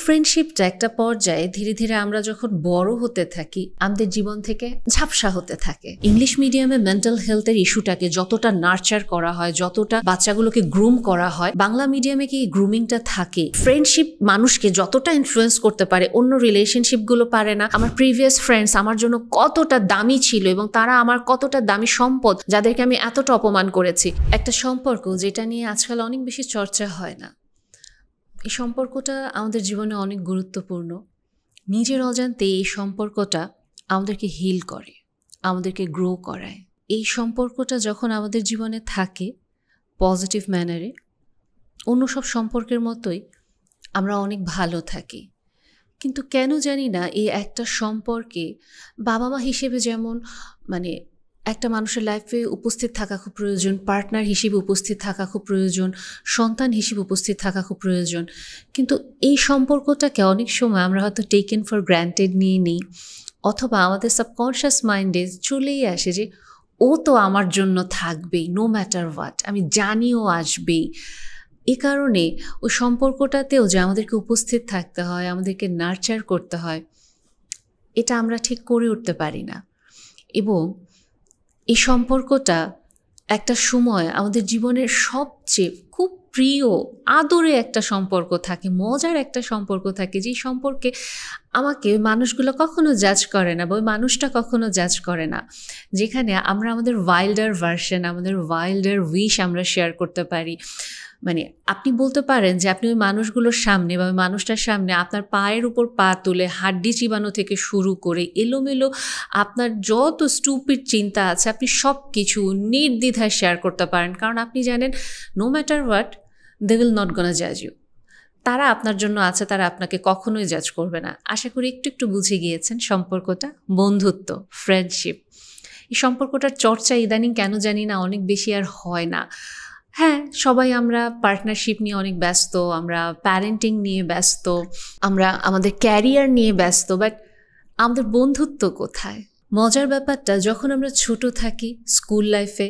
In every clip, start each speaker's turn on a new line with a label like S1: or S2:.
S1: ফ্রেন্ডশিপটা একটা পর্যায়ে ধীরে ধীরে আমরা যখন বড় হতে থাকি আমাদের জীবন থেকে ঝাপসা হতে থাকে। ইংলিশ মিডিয়ামে মেন্টাল হেলথের ইস্যুটাকে যতটা নার্চার করা হয়, যতটা বাচ্চাগুলোকে গ্রুম করা হয়, বাংলা মিডিয়ামে কি গ্রুমিংটা থাকে? ফ্রেন্ডশিপ মানুষকে যতটা ইনফ্লুয়েন্স করতে পারে অন্য রিলেশনশিপগুলো পারে না। আমার প্রিভিয়াস ফ্রেন্ডস আমার জন্য কতটা দামি ছিল এবং তারা আমার কতটা দামি সম্পদ, যাদেরকে আমি এতটা অপমান করেছি। একটা সম্পর্ক যেটা নিয়ে আজকাল অনেক বেশি চর্চা হয় না, এই সম্পর্কটা আমাদের জীবনে অনেক গুরুত্বপূর্ণ। নিজের অজান্তে এই সম্পর্কটা আমাদেরকে হিল করে, আমাদেরকে গ্রো করায়। এই সম্পর্কটা যখন আমাদের জীবনে থাকে পজিটিভ ম্যানারে, অন্য সব সম্পর্কের মতোই আমরা অনেক ভালো থাকি। কিন্তু কেন জানি না এই একটা সম্পর্কে বাবা মা হিসেবে যেমন একটা মানুষের লাইফে উপস্থিত থাকা খুব প্রয়োজন, পার্টনার হিসেবে উপস্থিত থাকা খুব প্রয়োজন, সন্তান হিসেবে উপস্থিত থাকা খুব প্রয়োজন, কিন্তু এই সম্পর্কটাকে অনেক সময় আমরা হয়তো টেকেন ফর গ্র্যান্টেড নিয়ে নিই, অথবা আমাদের সাবকনশিয়াস মাইন্ডে চলেই আসে যে ও তো আমার জন্য থাকবেই, নো ম্যাটার হোয়াট, আমি জানিও আসবেই। এ কারণে ওই সম্পর্কটাতেও যে আমাদেরকে উপস্থিত থাকতে হয়, আমাদেরকে নার্চার করতে হয়, এটা আমরা ঠিক করে উঠতে পারি না। এবং এই সম্পর্কটা একটা সময় আমাদের জীবনের সবচেয়ে খুব প্রিয় আদরে একটা সম্পর্ক থাকে, মজার একটা সম্পর্ক থাকে, যেই সম্পর্কে আমাকে মানুষগুলো কখনো জাজ করে না বা ওই মানুষটা কখনো জাজ করে না, যেখানে আমরা আমাদের ওয়াইল্ডার ভার্সন, আমাদের ওয়াইল্ডার উইশ আমরা শেয়ার করতে পারি। আপনি বলতে পারেন যে আপনি ওই মানুষগুলোর সামনে বা ওই মানুষটার সামনে আপনার পায়ের উপর পা তুলে হাড্ডি চিবানো থেকে শুরু করে এলোমেলো আপনার যত স্টুপিড চিন্তা আছে আপনি সব কিছু নির্দ্বিধায় শেয়ার করতে পারেন, কারণ আপনি জানেন no matter what they will not gonna জাজ ইউ। তারা আপনার জন্য আছে, তারা আপনাকে কখনোই জাজ করবে না। আশা করি একটু একটু বুঝে গিয়েছেন সম্পর্কটা বন্ধুত্ব, ফ্রেন্ডশিপ। এই সম্পর্কটার চর্চা ইদানিং কেন জানি না অনেক বেশি আর হয় না। হ্যাঁ, সবাই আমরা পার্টনারশিপ নিয়ে অনেক ব্যস্ত, আমরা প্যারেন্টিং নিয়ে ব্যস্ত, আমরা আমাদের ক্যারিয়ার নিয়ে ব্যস্ত, বাট আমাদের বন্ধুত্ব কোথায়? মজার ব্যাপারটা, যখন আমরা ছোট থাকি স্কুল লাইফে,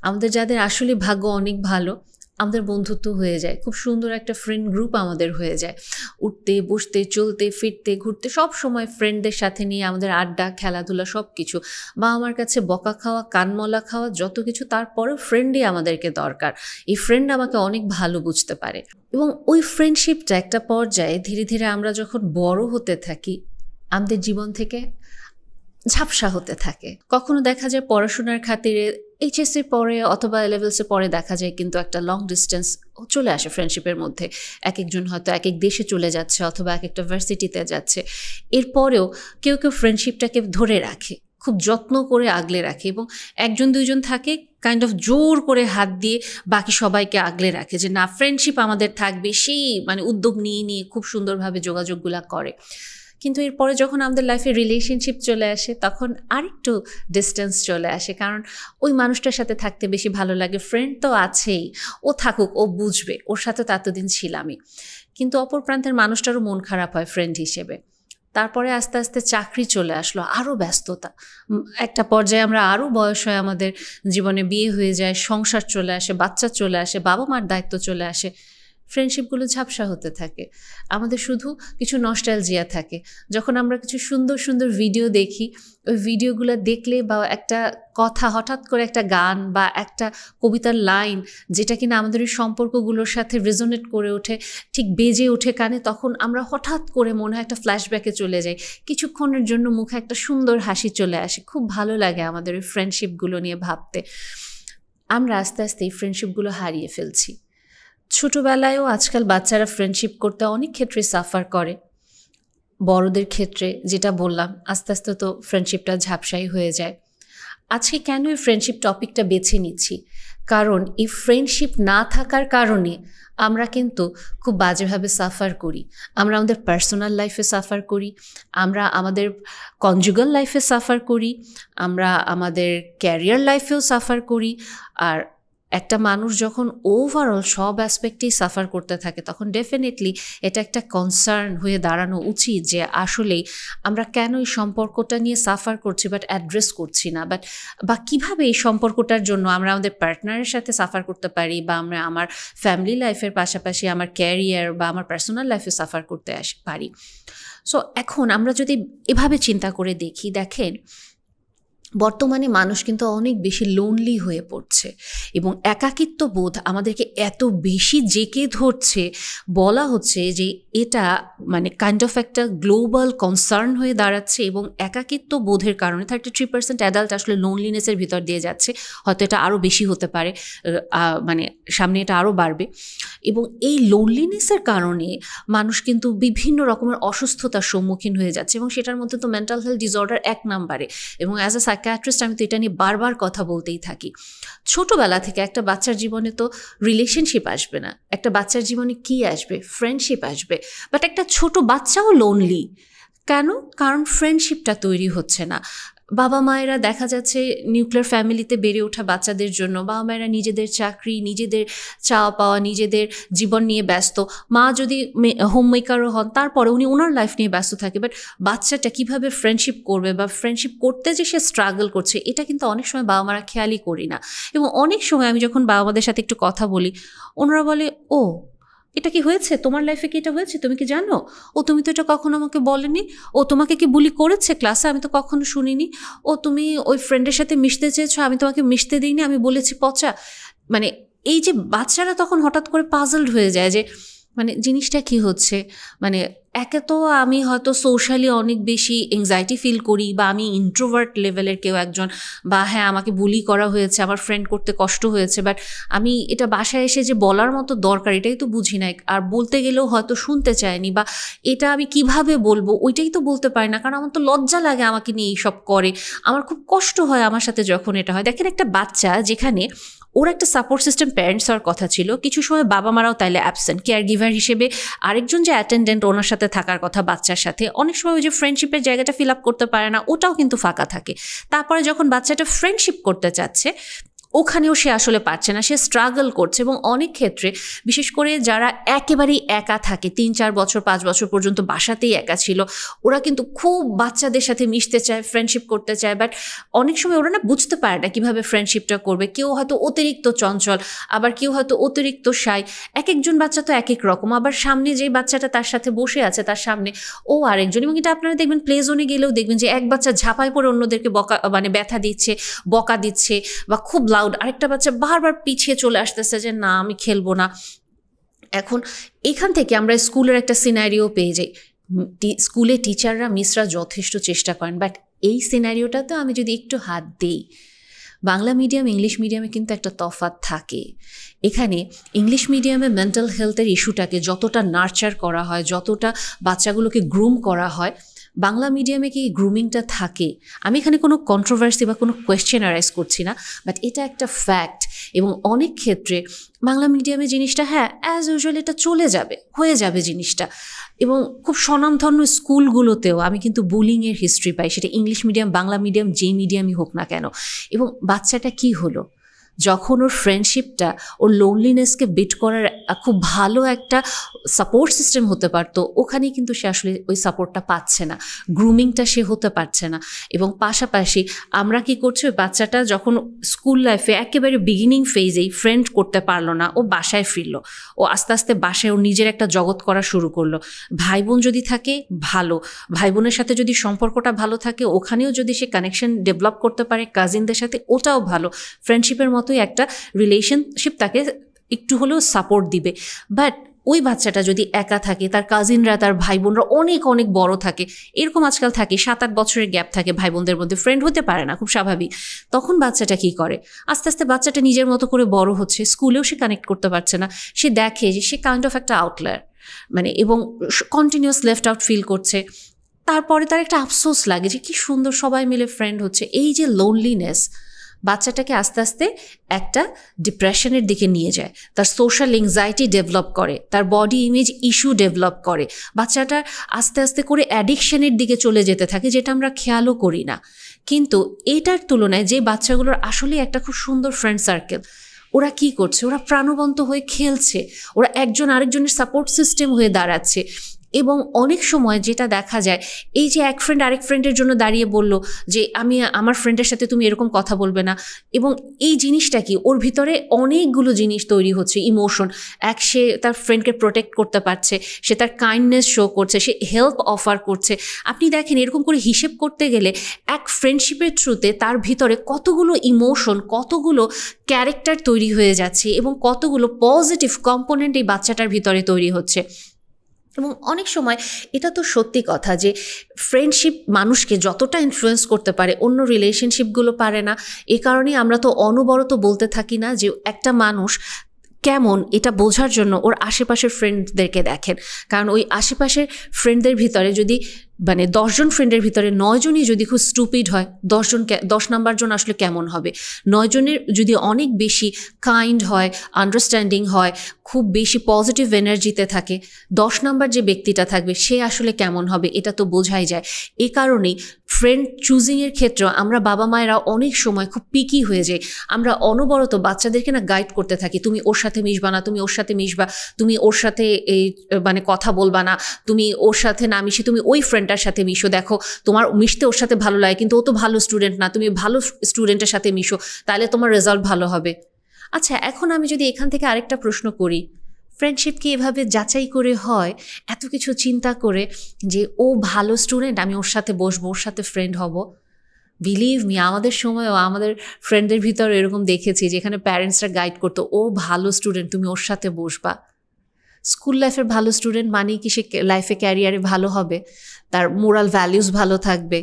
S1: আমাদের যাদের আসলে ভাগ্য অনেক ভালো, আমাদের বন্ধুত্ব হয়ে যায়, খুব সুন্দর একটা ফ্রেন্ড গ্রুপ আমাদের হয়ে যায়। উঠতে বসতে চলতে ফিরতে ঘুরতে সব সময় ফ্রেন্ডদের সাথে নিয়ে আমাদের আড্ডা, খেলাধুলা সব কিছু। বা আমার কাছে বকা খাওয়া, কানমলা খাওয়া, যত কিছু, তারপরেও ফ্রেন্ডই আমাদেরকে দরকার। এই ফ্রেন্ড আমাকে অনেক ভালো বুঝতে পারে। এবং ওই ফ্রেন্ডশিপটা একটা পর্যায়ে ধীরে ধীরে আমরা যখন বড় হতে থাকি আমাদের জীবন থেকে ঝাপসা হতে থাকে। কখনো দেখা যায় পড়াশোনার খাতিরে এইচএসসি পরে অথবা লেভেলসে পরে দেখা যায় কিন্তু একটা লং ডিস্টেন্স চলে আসে ফ্রেন্ডশিপের মধ্যে। এক একজন হয়তো এক এক দেশে চলে যাচ্ছে অথবা এক একটা ভার্সিটিতে যাচ্ছে। এরপরেও কেউ কেউ ফ্রেন্ডশিপটাকে ধরে রাখে, খুব যত্ন করে আগলে রাখে, এবং একজন দুইজন থাকে কাইন্ড অফ জোর করে হাত দিয়ে বাকি সবাইকে আগলে রাখে যে না, ফ্রেন্ডশিপ আমাদের থাকবে, সেই উদ্যোগ নিয়ে নিয়ে খুব সুন্দরভাবে যোগাযোগগুলা করে। কিন্তু এরপরে যখন আমাদের লাইফে রিলেশনশিপ চলে আসে তখন আরেকটু ডিস্টেন্স চলে আসে, কারণ ওই মানুষটার সাথে থাকতে বেশি ভালো লাগে। ফ্রেন্ড তো আছেই, ও থাকুক, ও বুঝবে, ওর সাথে তো এতদিন ছিলামই। কিন্তু অপর প্রান্তের মানুষটারও মন খারাপ হয় ফ্রেন্ড হিসেবে। তারপরে আস্তে আস্তে চাকরি চলে আসলো, আরও ব্যস্ততা, একটা পর্যায়ে আমরা আরও বয়স হয়, আমাদের জীবনে বিয়ে হয়ে যায়, সংসার চলে আসে, বাচ্চা চলে আসে, বাবা মার দায়িত্ব চলে আসে। ফ্রেন্ডশিপগুলো ঝাপসা হতে থাকে। আমাদের শুধু কিছু নস্টালজিয়া থাকে। যখন আমরা কিছু সুন্দর সুন্দর ভিডিও দেখি, ওই ভিডিওগুলো দেখলে বা একটা কথা, হঠাৎ করে একটা গান বা একটা কবিতার লাইন যেটা কিনা আমাদের ওই সম্পর্কগুলোর সাথে রেজোনেট করে ওঠে, ঠিক বেজে ওঠে কানে, তখন আমরা হঠাৎ করে মনে হয় একটা ফ্ল্যাশব্যাকে চলে যাই। কিছুক্ষণের জন্য মুখে একটা সুন্দর হাসি চলে আসে। খুব ভালো লাগে আমাদের ওই ফ্রেন্ডশিপগুলো নিয়ে ভাবতে। আমরা আস্তে আস্তে এই ফ্রেন্ডশিপগুলো হারিয়ে ফেলছি। ছোটোবেলায়ও আজকাল বাচ্চারা ফ্রেন্ডশিপ করতে অনেক ক্ষেত্রে সাফার করে। বড়দের ক্ষেত্রে যেটা বললাম, আস্তে আস্তে তো ফ্রেন্ডশিপটা ঝাপসাই হয়ে যায়। আজকে কেন এই ফ্রেন্ডশিপ টপিকটা বেছে নিচ্ছি? কারণ এই ফ্রেন্ডশিপ না থাকার কারণে আমরা কিন্তু খুব বাজেভাবে সাফার করি। আমরা আমাদের পার্সোনাল লাইফে সাফার করি, আমরা আমাদের কনজুগাল লাইফে সাফার করি, আমরা আমাদের ক্যারিয়ার লাইফেও সাফার করি, আর একটা মানুষ যখন ওভারঅল সব অ্যাসপেক্টেই সাফার করতে থাকে তখন ডেফিনেটলি এটা একটা কনসার্ন হয়ে দাঁড়ানো উচিত যে আসলেই আমরা কেন এই সম্পর্কটা নিয়ে সাফার করছি বাট অ্যাড্রেস করছি না, বা কীভাবে এই সম্পর্কটার জন্য আমরা আমাদের পার্টনারের সাথে সাফার করতে পারি, বা আমরা আমার ফ্যামিলি লাইফের পাশাপাশি আমার ক্যারিয়ার বা আমার পার্সোনাল লাইফে সাফার করতে পারি। সো এখন আমরা যদি এভাবে চিন্তা করে দেখেন বর্তমানে মানুষ কিন্তু অনেক বেশি লোনলি হয়ে পড়ছে এবং একাকিত্ব বোধ আমাদেরকে এত বেশি জেঁকে ধরছে, বলা হচ্ছে যে এটা মানে কাইন্ড অফ একটা গ্লোবাল কনসার্ন হয়ে দাঁড়াচ্ছে এবং একাকিত্ব বোধের কারণে 33% অ্যাডাল্ট আসলে লোনলিনেসের ভিতর দিয়ে যাচ্ছে। হয়তো এটা আরও বেশি হতে পারে, মানে সামনে এটা আরও বাড়বে। এবং এই লোনলিনেসের কারণে মানুষ কিন্তু বিভিন্ন রকমের অসুস্থতার সম্মুখীন হয়ে যাচ্ছে এবং সেটার মধ্যে তো মেন্টাল হেলথ ডিসঅর্ডার এক নাম্বারে। এবং অ্যাজ এ সাইকিয়াট্রিস্ট আমি তো এটা নিয়ে বারবার কথা বলতেই থাকি। ছোটোবেলা থেকে একটা বাচ্চার জীবনে তো রিলেশনশিপ আসবে না, একটা বাচ্চার জীবনে কি আসবে? ফ্রেন্ডশিপ আসবে। বাট একটা ছোট বাচ্চাও লোনলি কেন? কারণ ফ্রেন্ডশিপটা তৈরি হচ্ছে না। বাবা মায়েরা দেখা যাচ্ছে নিউক্লিয়ার ফ্যামিলিতে বেড়ে ওঠা বাচ্চাদের জন্য বাবা মায়েরা নিজেদের চাকরি, নিজেদের চাওয়া পাওয়া, নিজেদের জীবন নিয়ে ব্যস্ত। মা যদি হোম মেকারও হন তারপরে উনি ওনার লাইফ নিয়ে ব্যস্ত থাকে। বাট বাচ্চাটা কীভাবে ফ্রেন্ডশিপ করবে বা ফ্রেন্ডশিপ করতে যে সে স্ট্রাগল করছে এটা কিন্তু অনেক সময় বাবা মারা খেয়ালই করি না। এবং অনেক সময় আমি যখন বাবা মাদের সাথে একটু কথা বলি ওনারা বলে, ও এটা কি হয়েছে তোমার লাইফে, কি এটা হয়েছে, তুমি কি জানো? ও তুমি তো এটা কখনো আমাকে বলেনি। ও তোমাকে কি বুলি করেছে ক্লাসে? আমি তো কখনো শুনিনি। ও তুমি ওই ফ্রেন্ডের সাথে মিশতে চেয়েছো, আমি তোমাকে মিশতে দিইনি, আমি বলেছি পচা। মানে এই যে বাচ্চারা তখন হঠাৎ করে পাজলড হয়ে যায় যে মানে জিনিসটা কি হচ্ছে। মানে একে তো আমি হয়তো সোশ্যালি অনেক বেশি এংজাইটি ফিল করি বা আমি ইন্ট্রোভার্ট লেভেলের কেউ একজন, বা হ্যাঁ আমাকে বুলি করা হয়েছে, আমার ফ্রেন্ড করতে কষ্ট হয়েছে, বাট আমি এটা বাসায় এসে যে বলার মতো দরকার এটাই তো বুঝি না। আর বলতে গেলেও হয়তো শুনতে চায়নি, বা এটা আমি কিভাবে বলবো ওইটাই তো বলতে পারি না, কারণ আমার তো লজ্জা লাগে আমাকে নিয়ে এইসব করে, আমার খুব কষ্ট হয় আমার সাথে যখন এটা হয়। দেখেন একটা বাচ্চা যেখানে ওর একটা সাপোর্ট সিস্টেম প্যারেন্টস হওয়ার কথা ছিল, কিছু সময় বাবা মারাও তাইলে অ্যাবসেন্ট, কেয়ার গিভার হিসেবে আরেকজন যে অ্যাটেন্ডেন্ট ওনার সাথে থাকার কথা বাচ্চার সাথে, অনেক সময় ওই যে ফ্রেন্ডশিপের জায়গাটা ফিল আপ করতে পারে না, ওটাও কিন্তু ফাঁকা থাকে। তারপরে যখন বাচ্চাটা ফ্রেন্ডশিপ করতে চাচ্ছে ওখানেও সে আসলে পারছে না, সে স্ট্রাগল করছে। এবং অনেক ক্ষেত্রে বিশেষ করে যারা একেবারেই একা থাকে 3-4 বছর 5 বছর পর্যন্ত বাসাতেই একা ছিল, ওরা কিন্তু খুব বাচ্চাদের সাথে মিশতে চায়, ফ্রেন্ডশিপ করতে চায়, বাট অনেক সময় ওরা না বুঝতে পারে না কীভাবে ফ্রেন্ডশিপটা করবে। কেউ হয়তো অতিরিক্ত চঞ্চল, আবার কেউ হয়তো অতিরিক্ত শাই, এক একজন বাচ্চা তো এক এক রকম। আবার সামনে যে বাচ্চাটা তার সাথে বসে আছে তার সামনে ও আরেকজন। এবং এটা আপনারা দেখবেন প্লে জোনে গেলেও দেখবেন যে এক বাচ্চা ঝাঁপায় পড়ে অন্যদেরকে মানে ব্যথা দিচ্ছে, বকা দিচ্ছে বা খুব লাউড, আরেকটা বাচ্চা বারবার পিছিয়ে চলে আসতেছে যে না আমি খেলবো না। এখন এখান থেকে আমরা স্কুলের একটা সিনারিও পেয়ে যাই। স্কুলে টিচাররা মিসরা যথেষ্ট চেষ্টা করেন, বাট এই সিনারিওটাতে আমি যদি একটু হাত দিই, বাংলা মিডিয়াম ইংলিশ মিডিয়ামে কিন্তু একটা তফাৎ থাকে। এখানে ইংলিশ মিডিয়ামে মেন্টাল হেলথের ইস্যুটাকে যতটা নার্চার করা হয়, যতটা বাচ্চাগুলোকে গ্রুম করা হয়, বাংলা মিডিয়ামে কি গ্রুমিংটা থাকে? আমি এখানে কোনো কন্ট্রোভার্সি বা কোনো কোয়েশ্চেন অ্যারাইজ করছি না, বাট এটা একটা ফ্যাক্ট। এবং অনেক ক্ষেত্রে বাংলা মিডিয়ামে জিনিসটা হ্যাঁ অ্যাজ ইউজুয়াল এটা চলে যাবে, হয়ে যাবে জিনিসটা। এবং খুব স্বনামধন্য স্কুলগুলোতেও আমি কিন্তু বুলিংয়ের হিস্ট্রি পাই, সেটা ইংলিশ মিডিয়াম বাংলা মিডিয়াম যে মিডিয়ামই হোক না কেন। এবং বাচ্চাটা কি হলো, যখন ওর ফ্রেন্ডশিপটা ওর লোনলিনেসকে বিট করার খুব ভালো একটা সাপোর্ট সিস্টেম হতে পারতো, ওখানেই কিন্তু সে আসলে ওই সাপোর্টটা পাচ্ছে না, গ্রুমিংটা সে হতে পারছে না। এবং পাশাপাশি আমরা কি করছি, ওই বাচ্চাটা যখন স্কুল লাইফে একেবারে বিগিনিং ফেজেই ফ্রেন্ড করতে পারলো না, ও বাসায় ফিরলো, ও আস্তে আস্তে বাসায় ওর নিজের একটা জগৎ করা শুরু করলো। ভাই বোন যদি থাকে ভালো, ভাই বোনের সাথে যদি সম্পর্কটা ভালো থাকে, ওখানেও যদি সে কানেকশন ডেভেলপ করতে পারে কাজিনদের সাথে, ওটাও ভালো। ফ্রেন্ডশিপের মতোই একটা রিলেশনশিপ তাকে একটু হলেও সাপোর্ট দিবে। বাট ওই বাচ্চাটা যদি একা থাকে, তার কাজিনরা তার ভাই বোনরা অনেক অনেক বড় থাকে, এরকম আজকাল থাকে 7-8 বছরের গ্যাপ থাকে ভাই বোনদের মধ্যে, ফ্রেন্ড হতে পারে না, খুব স্বাভাবিক। তখন বাচ্চাটা কি করে, আস্তে আস্তে বাচ্চাটা নিজের মতো করে বড় হচ্ছে, স্কুলেও সে কানেক্ট করতে পারছে না, সে দেখে যে সে কাইন্ড অফ একটা আউটলায়ার, মানে এবং কন্টিনিউয়াস লেফট আউট ফিল করছে। তারপরে তার একটা আফসোস লাগে যে কি সুন্দর সবাই মিলে ফ্রেন্ড হচ্ছে। এই যে লোনলিনেস বাচ্চাটাকে আস্তে আস্তে একটা ডিপ্রেশনের দিকে নিয়ে যায়, তার সোশ্যাল এংজাইটি ডেভেলপ করে, তার বডি ইমেজ ইস্যু ডেভেলপ করে, বাচ্চাটা আস্তে আস্তে করে অ্যাডিকশনের দিকে চলে যেতে থাকে, যেটা আমরা খেয়ালও করি না। কিন্তু এটার তুলনায় যে বাচ্চাগুলোর আসলে একটা খুব সুন্দর ফ্রেন্ড সার্কেল, ওরা কি করছে? ওরা প্রাণবন্ত হয়ে খেলছে, ওরা একজন আরেকজনের সাপোর্ট সিস্টেম হয়ে দাঁড়াচ্ছে। এবং অনেক সময় যেটা দেখা যায়, এই যে এক ফ্রেন্ড আরেক ফ্রেন্ডের জন্য দাঁড়িয়ে বলল যে আমি আমার ফ্রেন্ডের সাথে তুমি এরকম কথা বলবে না, এবং এই জিনিসটা কি ওর ভিতরে অনেকগুলো জিনিস তৈরি হচ্ছে, ইমোশন। সে তার ফ্রেন্ডকে প্রোটেক্ট করতে পারছে, সে তার কাইন্ডনেস শো করছে, সে হেল্প অফার করছে। আপনি দেখেন এরকম করে হিসেব করতে গেলে এক ফ্রেন্ডশিপের থ্রুতে তার ভিতরে কতগুলো ইমোশন, কতগুলো ক্যারেক্টার তৈরি হয়ে যাচ্ছে এবং কতগুলো পজিটিভ কম্পোনেন্ট এই বাচ্চাটার ভিতরে তৈরি হচ্ছে। এবং অনেক সময় এটা তো সত্যি কথা যে ফ্রেন্ডশিপ মানুষকে যতটা ইনফ্লুয়েন্স করতে পারে অন্য রিলেশনশিপগুলো পারে না। এ কারণেই আমরা তো অনবরত বলতে থাকি না যে একটা মানুষ কেমন, এটা বোঝার জন্য ওর আশেপাশের ফ্রেন্ডদেরকে দেখেন। কারণ ওই আশেপাশের ফ্রেন্ডদের ভিতরে যদি 10 জন ফ্রেন্ডের ভিতরে 9 জনই যদি খুব স্টুপিড হয়, 10 নাম্বার জন আসলে কেমন হবে? 9 জনের যদি অনেক বেশি কাইন্ড হয়, আন্ডারস্ট্যান্ডিং হয়, খুব বেশি পজিটিভ এনার্জিতে থাকে, 10 নাম্বার যে ব্যক্তিটা থাকবে সে আসলে কেমন হবে? এটা তো বোঝাই যায়। এই কারণেই ফ্রেন্ড চুজিংয়ের ক্ষেত্রে আমরা বাবা মায়েরা অনেক সময় খুব পিকি হয়ে যাই। আমরা অনবরত বাচ্চাদেরকে না গাইড করতে থাকি, তুমি ওর সাথে মিশবা না, তুমি ওর সাথে মিশবা, তুমি ওর সাথে এই কথা বলবা না, তুমি ওর সাথে না মিশে তুমি ওই ফ্রেন্ডটার সাথে মিশো, দেখো তোমার মিশতে ওর সাথে ভালো লাগে কিন্তু ও তো ভালো স্টুডেন্ট না, তুমি ভালো স্টুডেন্টের সাথে মিশো, তাহলে তোমার রেজাল্ট ভালো হবে। আচ্ছা, এখন আমি যদি এখান থেকে আরেকটা প্রশ্ন করি, ফ্রেন্ডশিপ কি এভাবে যাচাই করে হয়, এত কিছু চিন্তা করে যে ও ভালো স্টুডেন্ট, আমি ওর সাথে বসবো, ওর সাথে ফ্রেন্ড হব? বিলিভ মি, আমাদের সময়ও আমাদের ফ্রেন্ডদের ভিতরে এরকম দেখেছি যেখানে প্যারেন্টসরা গাইড করতো, ও ভালো স্টুডেন্ট, তুমি ওর সাথে বসবা। স্কুল লাইফের ভালো স্টুডেন্ট মানেই কি সে লাইফে ক্যারিয়ারে ভালো হবে, তার মোরাল ভ্যালিউস ভালো থাকবে,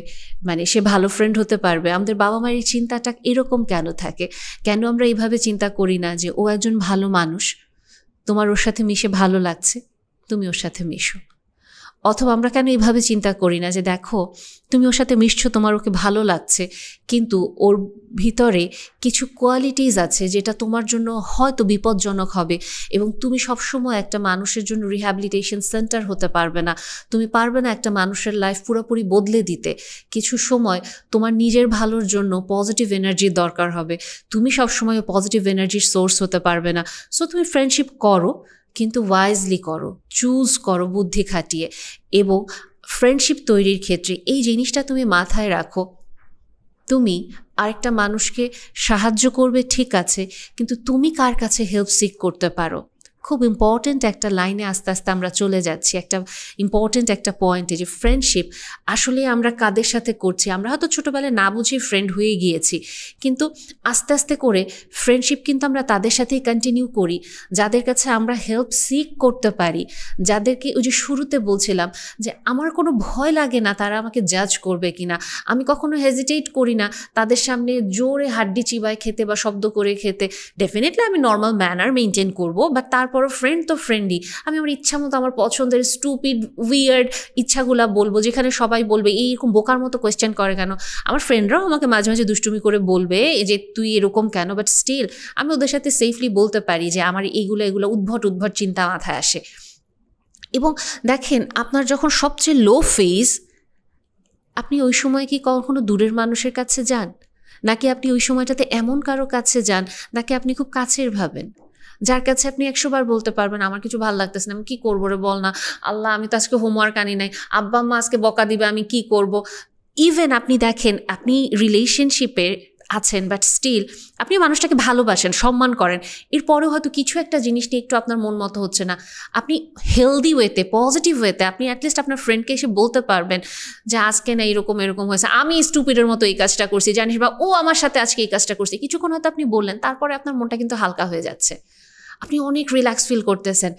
S1: সে ভালো ফ্রেন্ড হতে পারবে? আমাদের বাবা মায়ের চিন্তাটা এরকম কেন থাকে? কেন আমরা এইভাবে চিন্তা করি না যে ও একজন ভালো মানুষ, তোমার ওর সাথে মিশে ভালো লাগছে, তুমি ওর সাথে মিশো? অথবা আমরা কেন এইভাবে চিন্তা করি না যে দেখো তুমি ওর সাথে মিশছো, তোমার ওকে ভালো লাগছে, কিন্তু ওর ভিতরে কিছু কোয়ালিটিস আছে যেটা তোমার জন্য হয়তো বিপজ্জনক হবে, এবং তুমি সবসময় একটা মানুষের জন্য রিহ্যাবিলিটেশন সেন্টার হতে পারবে না, তুমি পারবে না একটা মানুষের লাইফ পুরোপুরি বদলে দিতে। কিছু সময় তোমার নিজের ভালোর জন্য পজিটিভ এনার্জির দরকার হবে, তুমি সবসময় পজিটিভ এনার্জির সোর্স হতে পারবে না। সো তুমি ফ্রেন্ডশিপ করো, কিন্তু ওয়াইজলি করো, চুজ করো বুদ্ধি খাটিয়ে। এবং ফ্রেন্ডশিপ তৈরির ক্ষেত্রে এই জিনিসটা তুমি মাথায় রাখো, তুমি আরেকটা মানুষকে সাহায্য করবে ঠিক আছে, কিন্তু তুমি কার কাছে হেল্প সিক করতে পারো? খুব ইম্পর্টেন্ট একটা লাইনে আস্তে আস্তে আমরা চলে যাচ্ছি, একটা ইম্পর্টেন্ট একটা পয়েন্টে, যে ফ্রেন্ডশিপ আসলে আমরা কাদের সাথে করছি। আমরা হয়তো ছোটোবেলায় না বুঝে ফ্রেন্ড হয়ে গিয়েছি, কিন্তু আস্তে আস্তে করে ফ্রেন্ডশিপ কিন্তু আমরা তাদের সাথেই কন্টিনিউ করি যাদের কাছে আমরা হেল্প সিক করতে পারি, যাদেরকে ওই যে শুরুতে বলছিলাম যে আমার কোনো ভয় লাগে না তারা আমাকে জাজ করবে কিনা, আমি কখনো হেজিটেট করি না তাদের সামনে জোরে হাড্ডি চিবায় খেতে বা শব্দ করে খেতে। ডেফিনেটলি আমি নর্মাল ম্যানার মেনটেন করবো, বাট তারপরও ফ্রেন্ড তো ফ্রেন্ডই, আমি আমার ইচ্ছা মতো আমার পছন্দের স্টুপিড উইয়ার্ড ইচ্ছাগুলা বলবো, যেখানে সবাই বলবে এইরকম বোকার মতো কোয়েশ্চেন করে কেন। আমার ফ্রেন্ডরাও আমাকে মাঝে মাঝে দুষ্টুমি করে বলবে যে তুই এরকম কেন, বাট স্টিল আমি ওদের সাথে সেফলি বলতে পারি যে আমার এগুলো উদ্ভট চিন্তা মাথায় আসে। এবং দেখেন, আপনার যখন সবচেয়ে লো ফেজ, আপনি ওই সময় কি কখনো দূরের মানুষের কাছে যান, নাকি আপনি ওই সময়টাতে এমন কারো কাছে যান নাকি আপনি খুব কাছের ভাবেন, যার কাছে আপনি 100 বার বলতে পারবেন আমার কিছু ভালো লাগতেছে না, আমি কী করবো রে বল না, আল্লাহ আমি তো আজকে হোমওয়ার্ক আনি নাই, আব্বা আম্মা আজকে বকা দিবে, আমি কি করব। ইভেন আপনি দেখেন আপনি রিলেশনশিপে আছেন, বাট স্টিল আপনি মানুষটাকে ভালোবাসেন, সম্মান করেন, এরপরেও হয়তো কিছু একটা জিনিস নিয়ে একটু আপনার মন মতো হচ্ছে না, আপনি হেলদি ওয়েতে, পজিটিভ ওয়েতে আপনি অ্যাটলিস্ট আপনার ফ্রেন্ডকে এসে বলতে পারবেন যে আজকে না এরকম হয়েছে, আমি স্টুপিডের মতো এই কাজটা করছি জানিস, বা ও আমার সাথে আজকে এই কাজটা করছে। কিছুক্ষণ হয়তো আপনি বললেন, তারপরে আপনার মনটা কিন্তু হালকা হয়ে যাচ্ছে, আপনি অনেক রিল্যাক্স ফিল করতেছেন,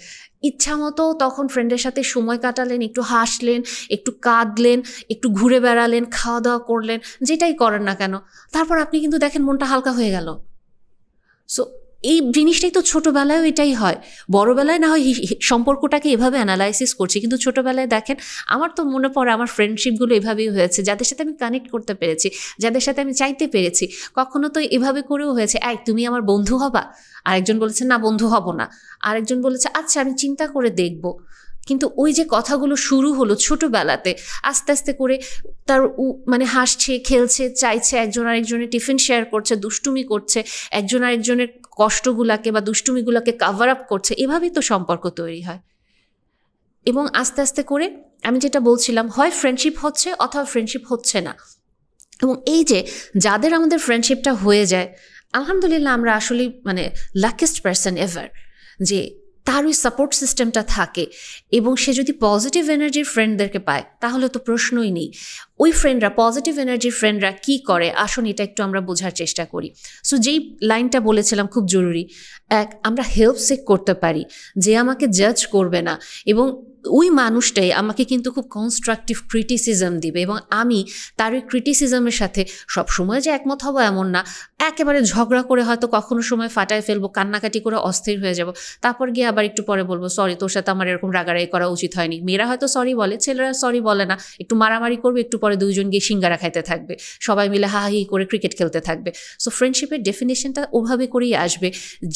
S1: ইচ্ছা মতো তখন ফ্রেন্ডের সাথে সময় কাটালেন, একটু হাসলেন, একটু কাঁদলেন, একটু ঘুরে বেড়ালেন, খাওয়া দাওয়া করলেন, যেটাই করেন না কেন, তারপর আপনি কিন্তু দেখেন মনটা হালকা হয়ে গেল। সো এই জিনিসটাই তো ছোটোবেলায়ও এটাই হয়, বড়োবেলায় না হয় সম্পর্কটাকে এভাবে অ্যানালাইসিস করছি, কিন্তু ছোটোবেলায় দেখেন আমার তো মনে পড়ে আমার ফ্রেন্ডশিপগুলো এভাবেই হয়েছে, যাদের সাথে আমি কানেক্ট করতে পেরেছি, যাদের সাথে আমি চাইতে পেরেছি। কখনো তো এভাবে করেও হয়েছে, তুমি আমার বন্ধু হবা, আরেকজন বলেছে না বন্ধু হব না, আরেকজন বলেছে আচ্ছা আমি চিন্তা করে দেখব। কিন্তু ওই যে কথাগুলো শুরু হলো ছোটোবেলাতে, আস্তে আস্তে করে তার হাসছে, খেলছে, চাইছে, একজন আরেকজনের টিফিন শেয়ার করছে, দুষ্টুমি করছে, একজন আরেকজনের কষ্টগুলাকে বা দুষ্টুমিগুলোকে কাভার আপ করছে, এভাবেই তো সম্পর্ক তৈরি হয়। এবং আস্তে আস্তে করে আমি যেটা বলছিলাম, হয় ফ্রেন্ডশিপ হচ্ছে অথবা ফ্রেন্ডশিপ হচ্ছে না। এবং এই যে যাদের আমাদের ফ্রেন্ডশিপটা হয়ে যায়, আলহামদুলিল্লাহ আমরা আসলে মানে লাকিয়েস্ট পারসন এভার, যে তার ওই সাপোর্ট সিস্টেমটা থাকে এবং সে যদি পজিটিভ এনার্জির ফ্রেন্ডদেরকে পায় তাহলে তো প্রশ্নই নেই। ওই ফ্রেন্ডরা, পজিটিভ এনার্জির ফ্রেন্ডরা কী করে আসুন এটা একটু আমরা বোঝার চেষ্টা করি। সো যেই লাইনটা বলেছিলাম খুব জরুরি, আমরা হেল্প সিক করতে পারি, যে আমাকে জাজ করবে না এবং ওই মানুষটাই আমাকে কিন্তু খুব কনস্ট্রাকটিভ ক্রিটিসিজম দিবে এবং আমি তার ওই ক্রিটিসিজমের সাথে সবসময় যে একমত হব এমন না, একেবারে ঝগড়া করে হয়তো কখনো সময় ফাটায় ফেলবো, কান্নাকাটি করে অস্থির হয়ে যাব, তারপর গিয়ে আবার একটু পরে বলবো সরি, তোর সাথে আমার এরকম রাগারাগি করা উচিত হয়নি। মেয়েরা হয়তো সরি বলে, ছেলেরা সরি বলে না, একটু মারামারি করবে, একটু পরে দুইজন গিয়ে সিঙ্গারা খাইতে থাকবে, সবাই মিলে হাহি করে ক্রিকেট খেলতে থাকবে। সো ফ্রেন্ডশিপের ডেফিনেশনটা ওভাবে করেই আসবে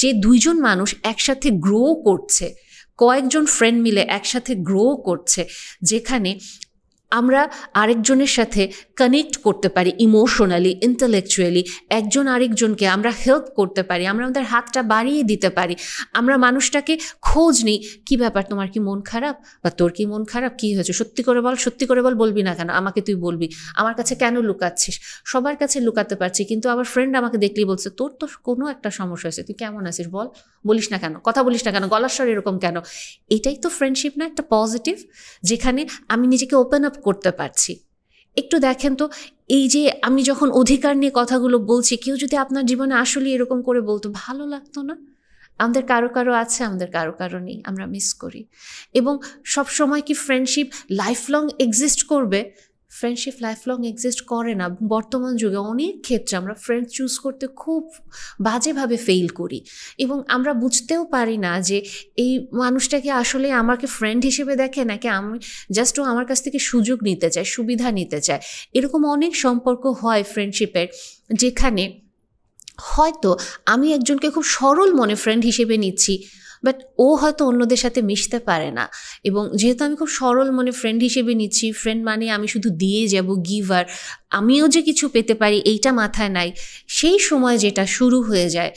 S1: যে দুইজন মানুষ একসাথে গ্রো করছে, কয়েকজন ফ্রেন্ড মিলে একসাথে গ্রো করছে, যেখানে আমরা আরেকজনের সাথে কানেক্ট করতে পারি ইমোশনালি, ইন্টেলেকচুয়ালি, একজন আরেকজনকে আমরা হেল্প করতে পারি, আমরা আমাদের হাতটা বাড়িয়ে দিতে পারি, আমরা মানুষটাকে খোঁজ নিই, কী ব্যাপার, তোমার কি মন খারাপ, বা তোর কি মন খারাপ, কী হয়েছে, সত্যি করে বল, সত্যি করে বল, বলবি না কেন, আমাকে তুই বলবি, আমার কাছে কেন লুকাচ্ছিস, সবার কাছে লুকাতে পারছি, কিন্তু আমার ফ্রেন্ড আমাকে দেখলেই বলছে তোর তো কোনো একটা সমস্যা হয়েছে, তুই কেমন আছিস বল, বলিস না কেন, কথা বলিস না কেন, গলার স্বর এরকম কেন। এটাই তো ফ্রেন্ডশিপ না, একটা পজিটিভ, যেখানে আমি নিজেকে ওপেন আপ করতে পারছি। একটু দেখেন তো, এই যে আমি যখন অধিকার নিয়ে কথাগুলো বলছি, কেউ যদি আপনার জীবনে আসলে এরকম করে বলতো, ভালো লাগতো না? আমাদের কারো কারো আছে, আমাদের কারো কারো নেই, আমরা মিস করি। এবং সব সময় কি ফ্রেন্ডশিপ লাইফ লং এক্সিস্ট করবে? ফ্রেন্ডশিপ লাইফ লং এক্সিস্ট করে না। বর্তমান যুগে অনেক ক্ষেত্রে আমরা ফ্রেন্ড চুজ করতে খুব বাজেভাবে ফেইল করি এবং আমরা বুঝতেও পারি না যে এই মানুষটাকে আসলে আমাকে ফ্রেন্ড হিসেবে দেখে নাকি আমি জাস্ট ও আমার কাছ থেকে সুযোগ নিতে চায়, সুবিধা নিতে চায়। এরকম অনেক সম্পর্ক হয় ফ্রেন্ডশিপের, যেখানে হয়তো আমি একজনকে খুব সরল মনে ফ্রেন্ড হিসেবে নিচ্ছি, বাট ও হয়তো অন্যদের সাথে মিশতে পারে না। এবং যেহেতু আমি খুব সরল মনে ফ্রেন্ড হিসেবে নিচ্ছি, ফ্রেন্ড মানে আমি শুধু দিয়ে যাব, গিভার, আমিও যে কিছু পেতে পারি এইটা মাথায় নাই, সেই সময় যেটা শুরু হয়ে যায়,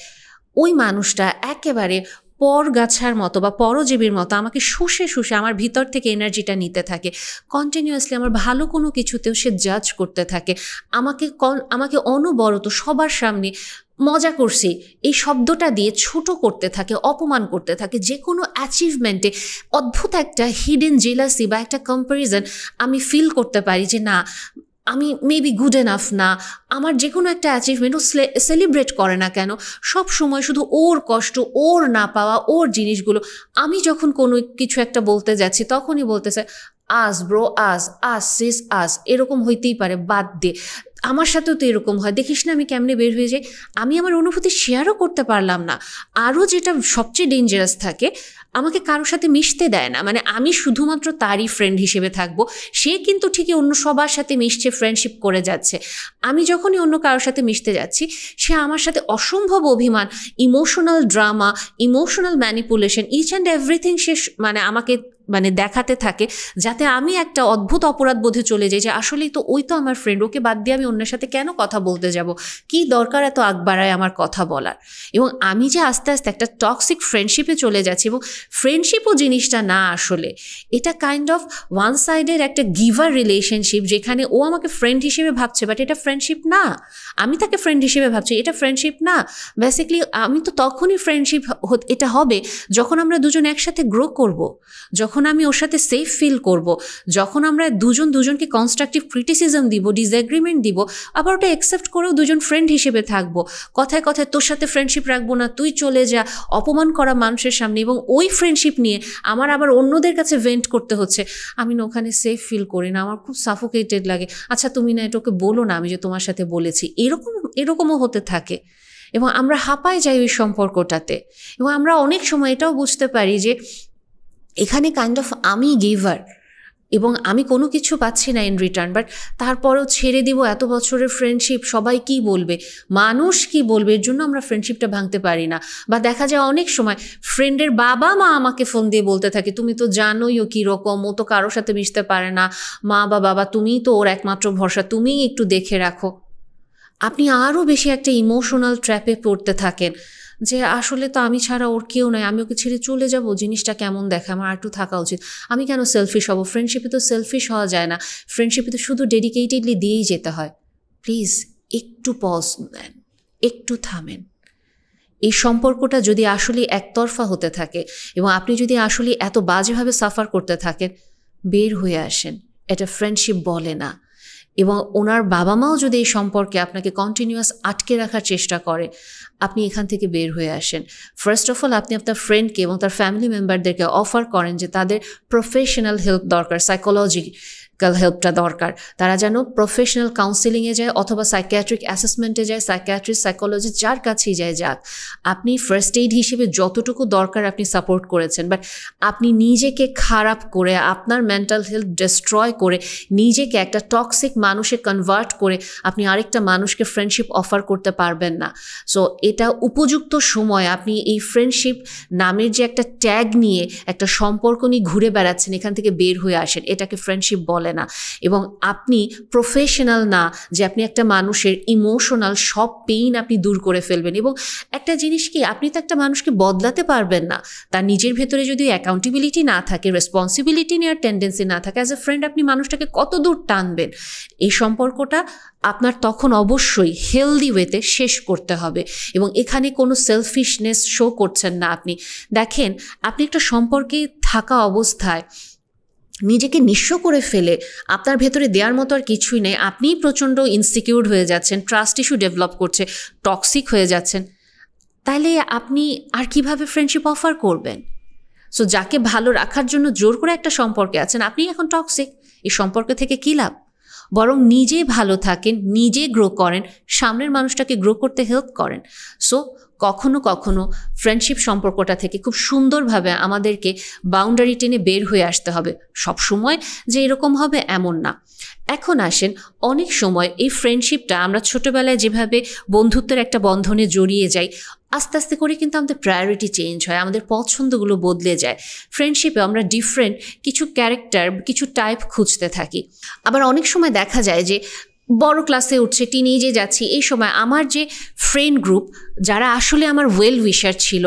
S1: ওই মানুষটা একেবারে পরগাছার মতো বা পরজীবীর মতো আমাকে শুষে শুষে আমার ভিতর থেকে এনার্জিটা নিতে থাকে। কন্টিনিউয়াসলি আমার ভালো কোনো কিছুতেও সে জাজ করতে থাকে, আমাকে অনবরত সবার সামনে মজা করছি এই শব্দটা দিয়ে ছোট করতে থাকে, অপমান করতে থাকে। যে কোনো অ্যাচিভমেন্টে অদ্ভুত একটা হিডেন জেলাসি বা একটা কম্প্যারিজন আমি ফিল করতে পারি যে না, আমি মেবি গুড এনাফ না। আমার যে কোনো একটা অ্যাচিভমেন্ট ও সেলিব্রেট করে না কেন, সব সময় শুধু ওর কষ্ট, ওর না পাওয়া, ওর জিনিসগুলো। আমি যখন কোনো কিছু একটা বলতে যাচ্ছি তখনই বলতেছে আস ব্রো, আস সিস, এরকম হইতেই পারে, বাদ দে, আমার সাথেও তো এরকম হয়, দেখিস না আমি কেমনে বের হয়ে যাই। আমি আমার অনুভূতি শেয়ারও করতে পারলাম না। আরও যেটা সবচেয়ে ডেঞ্জারাস থাকে, আমাকে কারোর সাথে মিশতে দেয় না। মানে আমি শুধুমাত্র তারই ফ্রেন্ড হিসেবে থাকবো, সে কিন্তু ঠিকই অন্য সবার সাথে মিশছে, ফ্রেন্ডশিপ করে যাচ্ছে। আমি যখনই অন্য কারোর সাথে মিশতে যাচ্ছি, সে আমার সাথে অসম্ভব অভিমান, emotional drama, emotional manipulation, each and everything সে আমাকে দেখাতে থাকে, যাতে আমি একটা অদ্ভুত অপরাধ বোধে চলে যাই যে আসলেই তো ওই তো আমার ফ্রেন্ড, ওকে বাদ দিয়ে আমি অন্যের সাথে কেন কথা বলতে যাব, কি দরকার এত আগ বাড়ায় আমার কথা বলার। এবং আমি যে আস্তে আস্তে একটা টক্সিক ফ্রেন্ডশিপে চলে যাচ্ছি, এবং ফ্রেন্ডশিপও জিনিসটা না, আসলে এটা কাইন্ড অফ ওয়ান সাইডের একটা গিভার রিলেশনশিপ, যেখানে ও আমাকে ফ্রেন্ড হিসেবে ভাবছে, বাট এটা ফ্রেন্ডশিপ না। আমি তাকে ফ্রেন্ড হিসেবে ভাবছি, এটা ফ্রেন্ডশিপ না। বেসিক্যালি আমি তো তখনই ফ্রেন্ডশিপ এটা হবে যখন আমরা দুজন একসাথে গ্রো করব, যখন আমি ওর সাথে সেফ ফিল করব, যখন আমরা দুজনকে কনস্ট্রাকটিভ ক্রিটিসিজম দিব, ডিসএগ্রিমেন্ট দিব, আবার ওটা অ্যাকসেপ্ট করেও দুজন ফ্রেন্ড হিসেবে থাকবো। কথায় কথায় তোর সাথে ফ্রেন্ডশিপ রাখবো না, তুই চলে যা, অপমান করা মানুষের সামনে, এবং ওই ফ্রেন্ডশিপ নিয়ে আমার আবার অন্যদের কাছে ভেন্ট করতে হচ্ছে। আমি না ওখানে সেফ ফিল করি না, আমার খুব সাফোকেটেড লাগে। আচ্ছা তুমি না এটাকে বলো না, আমি যে তোমার সাথে বলেছি, এরকমও হতে থাকে। এবং আমরা হাঁপায় যাই ওই সম্পর্কটাতে। এবং আমরা অনেক সময় এটাও বুঝতে পারি যে এখানে কাইন্ড অফ আমি গিভার এবং আমি কোনো কিছু পাচ্ছি না ইন রিটার্ন, বাট তারপরেও ছেড়ে দিব এত বছরের ফ্রেন্ডশিপ, সবাই কি বলবে, মানুষ কি বলবে, এর জন্য আমরা ফ্রেন্ডশিপটা ভাঙতে পারি না। বা দেখা যায় অনেক সময় ফ্রেন্ডের বাবা মা আমাকে ফোন দিয়ে বলতে থাকে, তুমি তো জানোই ও কীরকম, ও তো কারোর সাথে মিশতে পারে না, মা বা বাবা তুমিই তো ওর একমাত্র ভরসা, তুমিই একটু দেখে রাখো। আপনি আরও বেশি একটা ইমোশনাল ট্র্যাপে পড়তে থাকেন, যে আসলে তো আমি ছাড়া ওর কেউ নয়, আমি ওকে ছেড়ে চলে যাব, জিনিসটা কেমন দেখে, আমার একটু থাকা উচিত, আমি কেন সেলফিশ হব? ফ্রেন্ডশিপে তো সেলফিশ হওয়া যায় না, ফ্রেন্ডশিপে তো শুধু ডেডিকেটেডলি দিয়েই যেতে হয়। প্লিজ একটু পজ নেন, একটু থামেন। এই সম্পর্কটা যদি আসলে একতরফা হতে থাকে এবং আপনি যদি আসলে এত বাজেভাবে সাফার করতে থাকেন, বের হয়ে আসেন। এটা ফ্রেন্ডশিপ বলে না। এবং ওনার বাবা মাও যদি এই সম্পর্কে আপনাকে কন্টিনিউয়াস আটকে রাখার চেষ্টা করে, আপনি এখান থেকে বের হয়ে আসেন। ফার্স্ট অফ অল আপনি আপনার ফ্রেন্ডকে এবং তার ফ্যামিলি মেম্বারদেরকে অফার করেন যে তাদের প্রফেশনাল হেল্প দরকার, সাইকোলজিক্যাল হেল্পটা দরকার, তারা যেন প্রফেশনাল কাউন্সিলিংয়ে যায় অথবা সাইকিয়াট্রিক অ্যাসেসমেন্টে যায়, সাইকিয়াট্রিস্ট, সাইকোলজিস্ট, যার কাছেই যায় যাক। আপনি ফার্স্ট এইড হিসেবে যতটুকু দরকার আপনি সাপোর্ট করেছেন, বাট আপনি নিজেকে খারাপ করে, আপনার মেন্টাল হেলথ ডিস্ট্রয় করে, নিজেকে একটা টক্সিক মানুষে কনভার্ট করে আপনি আরেকটা মানুষকে ফ্রেন্ডশিপ অফার করতে পারবেন না। সো এটা উপযুক্ত সময় আপনি এই ফ্রেন্ডশিপ নামের যে একটা ট্যাগ নিয়ে একটা সম্পর্ক নিয়ে ঘুরে বেড়াচ্ছেন, এখান থেকে বের হয়ে আসেন। এটাকে ফ্রেন্ডশিপ বলে না। এবং আপনি প্রফেশনাল না যে আপনি একটা মানুষের ইমোশনাল সব পেইন আপনি দূর করে ফেলবেন। এবং একটা জিনিস কি, আপনি তো একটা মানুষকে বদলাতে পারবেন না, তার নিজের ভেতরে যদি অ্যাকাউন্টেবিলিটি না থাকে, রেসপন্সিবিলিটি নেওয়ার টেন্ডেন্সি না থাকে, অ্যাজ এ ফ্রেন্ড আপনি মানুষটাকে কত দূর টানবেন? এই সম্পর্কটা আপনার তখন অবশ্যই হেলদি ওয়েতে শেষ করতে হবে। এবং এখানে কোনো সেলফিশনেস শো করছেন না আপনি। দেখেন, আপনি একটা সম্পর্কে থাকা অবস্থায় নিজেকে নিঃস্ব করে ফেলে আপনার ভেতরে দেওয়ার মতো আর কিছুই নেই, আপনিই প্রচণ্ড ইনসিকিউর হয়ে যাচ্ছেন, ট্রাস্ট ইস্যু ডেভেলপ করছে, টক্সিক হয়ে যাচ্ছেন, তাইলে আপনি আর কিভাবে ফ্রেন্ডশিপ অফার করবেন? সো যাকে ভালো রাখার জন্য জোর করে একটা সম্পর্কে আছেন, আপনি এখন টক্সিক, এই সম্পর্ক থেকে কী লাভ? বরং নিজে ভালো থাকেন, নিজে গ্রো করেন, সামনের মানুষটাকে গ্রো করতে হেল্প করেন। সো কখনো কখনো ফ্রেন্ডশিপ সম্পর্কটা থেকে খুব সুন্দরভাবে আমাদেরকে বাউন্ডারি টেনে বের হয়ে আসতে হবে। সব সময় যে এরকম হবে এমন না। এখন আসেন, অনেক সময় এই ফ্রেন্ডশিপটা আমরা ছোটোবেলায় যেভাবে বন্ধুত্বের একটা বন্ধনে জড়িয়ে যাই, আস্তে আস্তে করে কিন্তু আমাদের প্রায়োরিটি চেঞ্জ হয়, আমাদের পছন্দগুলো বদলে যায়। ফ্রেন্ডশিপে আমরা ডিফারেন্ট কিছু ক্যারেক্টার, কিছু টাইপ খুঁজতে থাকি। আবার অনেক সময় দেখা যায় যে বড় ক্লাসে উঠছে, টিনেজে যাচ্ছি, এই সময় আমার যে ফ্রেন্ড গ্রুপ যারা আসলে আমার ওয়েল উইশার ছিল,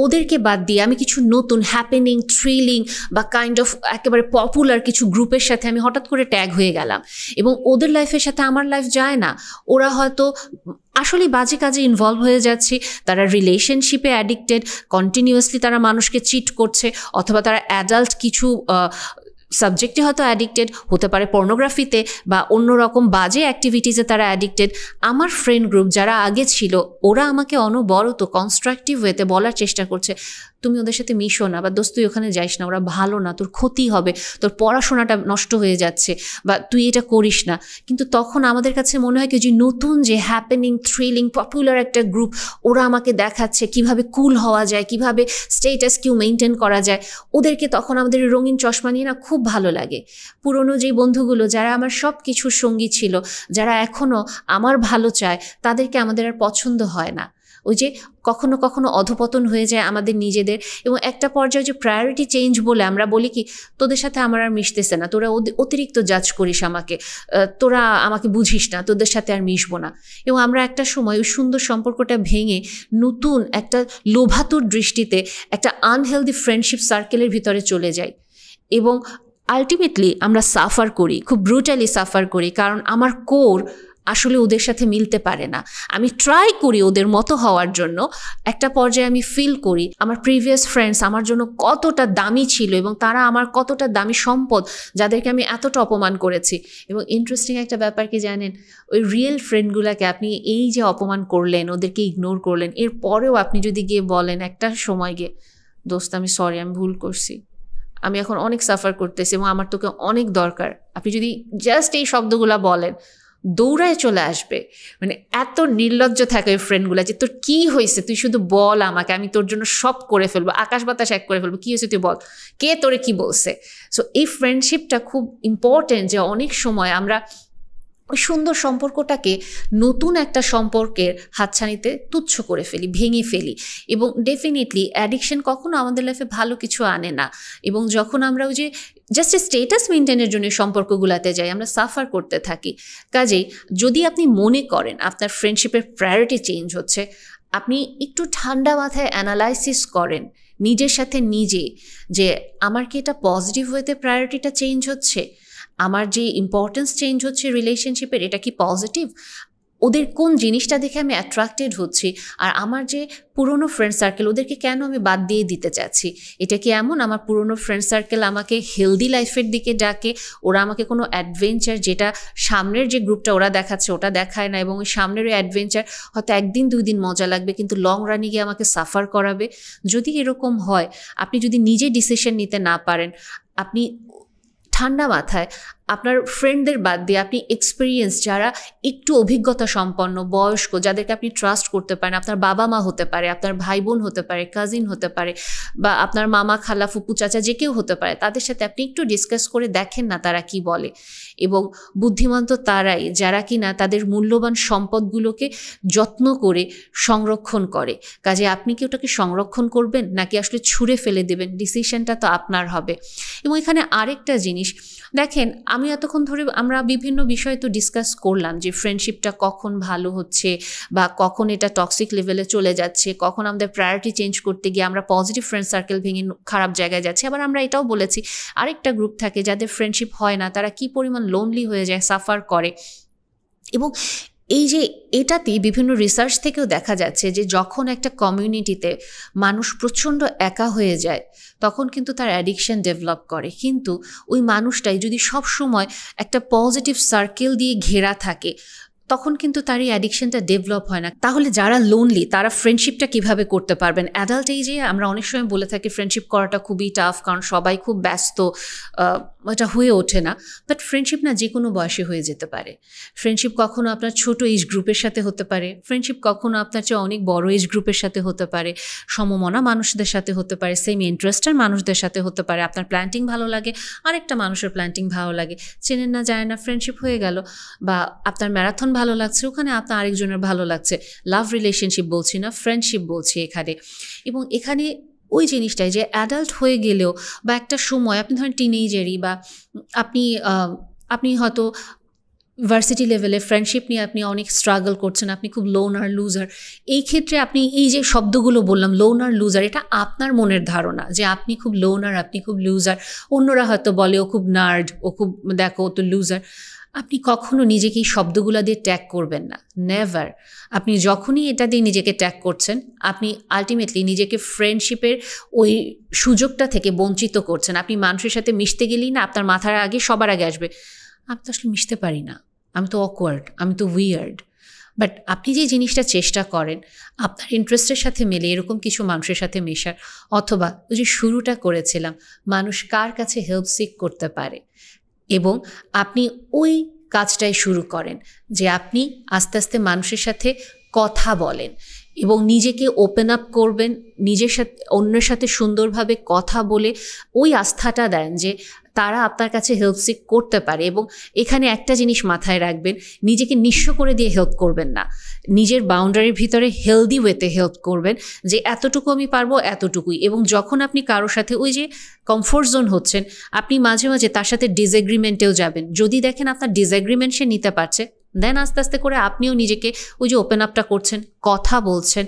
S1: ওদেরকে বাদ দিয়ে আমি কিছু নতুন হ্যাপেনিং, থ্রিলিং বা কাইন্ড অফ একেবারে পপুলার কিছু গ্রুপের সাথে আমি হঠাৎ করে ট্যাগ হয়ে গেলাম। এবং ওদের লাইফের সাথে আমার লাইফ যায় না। ওরা হয়তো আসলে বাজে কাজে ইনভলভ হয়ে যাচ্ছে, তারা রিলেশনশিপে অ্যাডিক্টেড, কন্টিনিউয়াসলি তারা মানুষকে চিট করছে, অথবা তারা অ্যাডাল্ট কিছু সাবজেক্টে হয়তো অ্যাডিক্টেড হতে পারে, পর্নোগ্রাফিতে বা অন্যরকম বাজে অ্যাক্টিভিটিসে তারা অ্যাডিক্টেড। আমার ফ্রেন্ড গ্রুপ যারা আগে ছিল, ওরা আমাকে অনবরত কনস্ট্রাকটিভ ওয়েতে বলার চেষ্টা করছে, তুমি ওদের সাথে মিশো না, বা দোস্ত তুই ওখানে যাইস না, ওরা ভালো না, তোর ক্ষতি হবে, তোর পড়াশোনাটা নষ্ট হয়ে যাচ্ছে, বা তুই এটা করিস না। কিন্তু তখন আমাদের কাছে মনে হয় কি, যে নতুন যে হ্যাপেনিং, থ্রিলিং, পপুলার একটা গ্রুপ, ওরা আমাকে দেখাচ্ছে কিভাবে কুল হওয়া যায়, কিভাবে স্টেটাস কিউ মেনটেন করা যায়। ওদেরকে তখন আমাদের রঙিন চশমা নিয়ে না খুব ভালো লাগে। পুরনো যেই বন্ধুগুলো যারা আমার সব কিছুর সঙ্গী ছিল, যারা এখনও আমার ভালো চায়, তাদেরকে আমাদের আর পছন্দ হয় না। ওই যে কখনো কখনো অধপতন হয়ে যায় আমাদের নিজেদের। এবং একটা পর্যায়ে যে প্রায়োরিটি চেঞ্জ বলে আমরা বলি কি, তোদের সাথে আমার আর মিশতেছে না, তোরা অতিরিক্ত জাজ করিস আমাকে, তোরা আমাকে বুঝিস না, তোদের সাথে আর মিশবো না। এবং আমরা একটা সময় ওই সুন্দর সম্পর্কটা ভেঙে নতুন একটা লোভাতুর দৃষ্টিতে একটা আনহেলদি ফ্রেন্ডশিপ সার্কেলের ভিতরে চলে যাই। এবং আলটিমেটলি আমরা সাফার করি, খুব ব্রুটালি সাফার করি, কারণ আমার কোর আসলে ওদের সাথে মিলতে পারে না। আমি ট্রাই করি ওদের মতো হওয়ার জন্য, একটা পর্যায়ে আমি ফিল করি আমার প্রিভিয়াস ফ্রেন্ডস আমার জন্য কতটা দামি ছিল এবং তারা আমার কতটা দামি সম্পদ, যাদেরকে আমি এতটা অপমান করেছি। এবং ইন্টারেস্টিং একটা ব্যাপার কি জানেন, ওই রিয়েল ফ্রেন্ডগুলোকে আপনি এই যে অপমান করলেন, ওদেরকে ইগনোর করলেন, এরপরেও আপনি যদি গিয়ে বলেন একটা সময় গিয়ে, দোস্ত আমি সরি, আমি ভুল করছি, আমি এখন অনেক সাফার করতেছি এবং আমার তোকে অনেক দরকার, আপনি যদি জাস্ট এই শব্দগুলো বলেন, দৌড়ায় চলে আসবে। মানে এত নির্লজ্জ থাকে ওই ফ্রেন্ডগুলো, যে তোর কী হয়েছে, তুই শুধু বল আমাকে, আমি তোর জন্য সব করে ফেলবো, আকাশ বাতাস এক করে ফেলবো, কী হয়েছে তুই বল, কে তোরে কি বলছে। সো এই ফ্রেন্ডশিপটা খুব ইম্পর্টেন্ট, যে অনেক সময় আমরা ওই সুন্দর সম্পর্কটাকে নতুন একটা সম্পর্কের হাতছানিতে তুচ্ছ করে ফেলি, ভেঙে ফেলি। এবং ডেফিনেটলি অ্যাডিকশন কখনো আমাদের লাইফে ভালো কিছু আনে না। এবং যখন আমরা ওই যে জাস্ট স্টেটাস মেনটেনের জন্য সম্পর্কগুলোতে যাই, আমরা সাফার করতে থাকি। কাজেই যদি আপনি মনে করেন আপনার ফ্রেন্ডশিপের প্রায়োরিটি চেঞ্জ হচ্ছে, আপনি একটু ঠান্ডা মাথায় অ্যানালাইসিস করেন নিজের সাথে নিজে, যে আমার কি এটা পজিটিভ ওয়েতে প্রায়োরিটিটা চেঞ্জ হচ্ছে, আমার যে ইম্পর্টেন্স চেঞ্জ হচ্ছে রিলেশনশিপের, এটা কি পজিটিভ, ওদের কোন জিনিসটা দেখে আমি অ্যাট্রাক্টেড হচ্ছি, আর আমার যে পুরনো ফ্রেন্ড সার্কেল ওদেরকে কেন আমি বাদ দিয়ে দিতে চাচ্ছি। এটা কি এমন আমার পুরনো ফ্রেন্ড সার্কেল আমাকে হেলদি লাইফের দিকে ডাকে, ওরা আমাকে কোনো অ্যাডভেঞ্চার, যেটা সামনের যে গ্রুপটা ওরা দেখাচ্ছে ওটা দেখায় না, এবং ওই সামনের ওই অ্যাডভেঞ্চার হয়তো 1 দিন 2 দিন মজা লাগবে কিন্তু লং রানে গিয়ে আমাকে সাফার করাবে। যদি এরকম হয়, আপনি যদি নিজে ডিসিশন নিতে না পারেন, আপনি ঠান্ডা মাথায় আপনার ফ্রেন্ডদের বাদ দিয়ে আপনি এক্সপিরিয়েন্স, যারা একটু অভিজ্ঞতা সম্পন্ন, বয়স্ক, যাদেরকে আপনি ট্রাস্ট করতে পারেন, আপনার বাবা মা হতে পারে, আপনার ভাই বোন হতে পারে, কাজিন হতে পারে, বা আপনার মামা খালা ফুপু চাচা যে কেউ হতে পারে, তাদের সাথে আপনি একটু ডিসকাস করে দেখেন না তারা কি বলে। এবং বুদ্ধিমান তো তারাই যারা কি না তাদের মূল্যবান সম্পদগুলোকে যত্ন করে সংরক্ষণ করে। কাজে আপনি কি ওটাকে সংরক্ষণ করবেন নাকি আসলে ছুঁড়ে ফেলে দেবেন, ডিসিশনটা তো আপনার হবে। এবং এখানে আরেকটা জিনিস দেখেন, আমি এতক্ষণ ধরে আমরা বিভিন্ন বিষয় তো ডিসকাস করলাম যে ফ্রেন্ডশিপটা কখন ভালো হচ্ছে বা কখন এটা টক্সিক লেভেলে চলে যাচ্ছে, কখন আমাদের প্রায়োরিটি চেঞ্জ করতে গিয়ে আমরা পজিটিভ ফ্রেন্ড সার্কেল ভেঙে খারাপ জায়গায় যাচ্ছি। আবার আমরা এটাও বলেছি আরেকটা গ্রুপ থাকে যাদের ফ্রেন্ডশিপ হয় না, তারা কি পরিমাণ লোনলি হয়ে যায়, সাফার করে। এবং এই যে এটাতেই বিভিন্ন রিসার্চ থেকেও দেখা যাচ্ছে যে যখন একটা কমিউনিটিতে মানুষ প্রচণ্ড একা হয়ে যায় তখন কিন্তু তার অ্যাডিকশন ডেভেলপ করে। কিন্তু ওই মানুষটাই যদি সব সময় একটা পজিটিভ সার্কেল দিয়ে ঘেরা থাকে তখন কিন্তু তার এই অ্যাডিকশনটা ডেভেলপ হয় না। তাহলে যারা লোনলি তারা ফ্রেন্ডশিপটা কিভাবে করতে পারবেন? অ্যাডাল্ট এইজে আমরা অনেক সময় বলে থাকি ফ্রেন্ডশিপ করাটা খুবই টাফ, কারণ সবাই খুব ব্যস্ত, এটা হয়ে ওঠে না। বাট ফ্রেন্ডশিপ না যে কোনো বয়সে হয়ে যেতে পারে। ফ্রেন্ডশিপ কখনো আপনার ছোট এজ গ্রুপের সাথে হতে পারে, ফ্রেন্ডশিপ কখনো আপনার চেয়ে অনেক বড় এজ গ্রুপের সাথে হতে পারে, সমমনা মানুষদের সাথে হতে পারে, সেম ইন্টারেস্টের মানুষদের সাথে হতে পারে। আপনার প্ল্যান্টিং ভালো লাগে, আরেকটা মানুষের প্ল্যান্টিং ভালো লাগে, চেনেন না যায় না, ফ্রেন্ডশিপ হয়ে গেল। বা আপনার ম্যারাথন ভালো লাগছে, ওখানে আপনার আরেকজনের ভালো লাগছে। লাভ রিলেশনশিপ বলছি না, ফ্রেন্ডশিপ বলছি এখানে। এবং এখানে ওই জিনিসটাই যে অ্যাডাল্ট হয়ে গেলেও বা একটা সময় আপনি ধরেন টিনেজারই, বা আপনি হয়তো ভার্সিটি লেভেলে ফ্রেন্ডশিপ নিয়ে আপনি অনেক স্ট্রাগল করছেন, আপনি খুব লোনার লুজার। এই ক্ষেত্রে আপনি এই যে শব্দগুলো বললাম লোনার লুজার, এটা আপনার মনের ধারণা যে আপনি খুব লোনার, আপনি খুব লুজার। অন্যরা হয়তো বলে ও খুব নার্ড, ও খুব দেখো ও তো লুজার। আপনি কখনো নিজেকে এই শব্দগুলো দিয়ে ট্যাগ করবেন না, নেভার। আপনি যখনই এটা দিয়ে নিজেকে ট্যাগ করছেন আপনি আলটিমেটলি নিজেকে ফ্রেন্ডশিপের ওই সুযোগটা থেকে বঞ্চিত করছেন। আপনি মানুষের সাথে মিশতে গেলেই না আপনার মাথার আগে সবার আগে আসবে আমি তো আসলে মিশতে পারি না, আমি তো অকওয়ার্ড, আমি তো উইয়ার্ড। বাট আপনি যে জিনিসটা চেষ্টা করেন আপনার ইন্টারেস্টের সাথে মেলে এরকম কিছু মানুষের সাথে মেশার, অথবা ওই যে শুরুটা করেছিলাম মানুষ কার কাছে হেল্প সিক করতে পারে, এবং আপনি ওই কাজটাই শুরু করেন যে আপনি আস্তে আস্তে মানুষের সাথে কথা বলেন এবং নিজেকে ওপেন আপ করবেন, নিজের সাথে অন্যের সাথে সুন্দরভাবে কথা বলে ওই আস্থাটা দেন যে তারা আপনার কাছে হেল্প সিক করতে পারে। এবং এখানে একটা জিনিস মাথায় রাখবেন, নিজেকে নিঃস্ব করে দিয়ে হেল্প করবেন না, নিজের বাউন্ডারির ভিতরে হেলদি ওয়েতে হেল্প করবেন যে এতটুকু আমি পারবো, এতটুকুই। এবং যখন আপনি কারোর সাথে ওই যে কমফোর্ট জোন হচ্ছেন, আপনি মাঝে মাঝে তার সাথে ডিসএগ্রিমেন্টেও যাবেন। যদি দেখেন আপনার ডিসএগ্রিমেন্ট সে নিতে পারছে, দেন আস্তে আস্তে করে আপনিও নিজেকে ওই যে ওপেন আপটা করছেন, কথা বলছেন,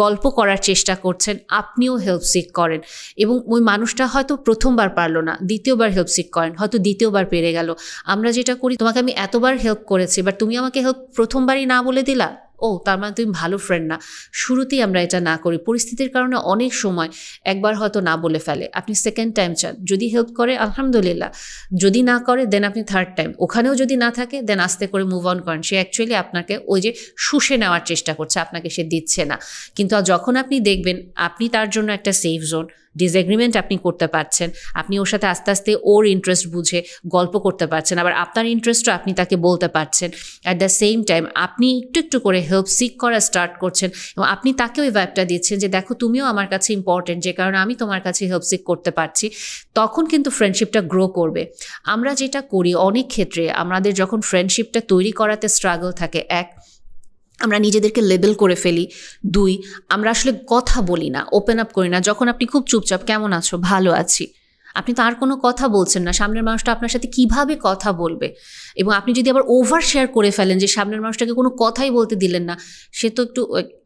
S1: গল্প করার চেষ্টা করছেন, আপনিও হেল্প সিক করেন। এবং ওই মানুষটা হয়তো প্রথমবার পারলো না, দ্বিতীয়বার হেল্প সিক করেন, হয়তো দ্বিতীয়বার পেরে গেল। আমরা যেটা করি, তোমাকে আমি এতবার হেল্প করেছি বাট তুমি আমাকে হেল্প প্রথমবারই না বলে দিলা, ও তার মানে তুমি ভালো ফ্রেন্ড না। শুরুতেই আমরা এটা না করি, পরিস্থিতির কারণে অনেক সময় একবার হয়তো না বলে ফেলে, আপনি সেকেন্ড টাইম চান, যদি হেল্প করে আলহামদুলিল্লাহ, যদি না করে দেন আপনি থার্ড টাইম, ওখানেও যদি না থাকে দেন আস্তে করে মুভ অন করেন। সে অ্যাকচুয়ালি আপনাকে ওই যে শুষে নেওয়ার চেষ্টা করছে, আপনাকে সে দিচ্ছে না। কিন্তু যখন আপনি দেখবেন আপনি তার জন্য একটা সেফ জোন, ডিসএগ্রিমেন্ট আপনি করতে পারছেন, আপনি ওর সাথে আস্তে আস্তে ওর ইন্টারেস্ট বুঝে গল্প করতে পারছেন, আবার আপনার ইন্টারেস্টও আপনি তাকে বলতে পারছেন, অ্যাট দ্য সেম টাইম আপনি একটু একটু করে হেল্প সিক করা স্টার্ট করছেন এবং আপনি তাকে ওই ভাইবটা দিচ্ছেন যে দেখো তুমিও আমার কাছে ইম্পর্টেন্ট, যে কারণে আমি তোমার কাছে হেল্প সিক করতে পারছি, তখন কিন্তু ফ্রেন্ডশিপটা গ্রো করবে। আমরা যেটা করি অনেক ক্ষেত্রে, আমাদের যখন ফ্রেন্ডশিপটা তৈরি করাতে স্ট্রাগল থাকে, এক, আমরা নিজেদেরকে লেবেল করে ফেলি, দুই, আমরা আসলে কথা বলি না, ওপেন আপ করি না। যখন আপনি খুব চুপচাপ, কেমন আছো, ভালো আছি, আপনি তো আর কোনো কথা বলছেন না, সামনের মানুষটা আপনার সাথে কিভাবে কথা বলবে? এবং আপনি যদি আবার ওভার শেয়ার করে ফেলেন যে সামনের মানুষটাকে কোনো কথাই বলতে দিলেন না, সে তো একটু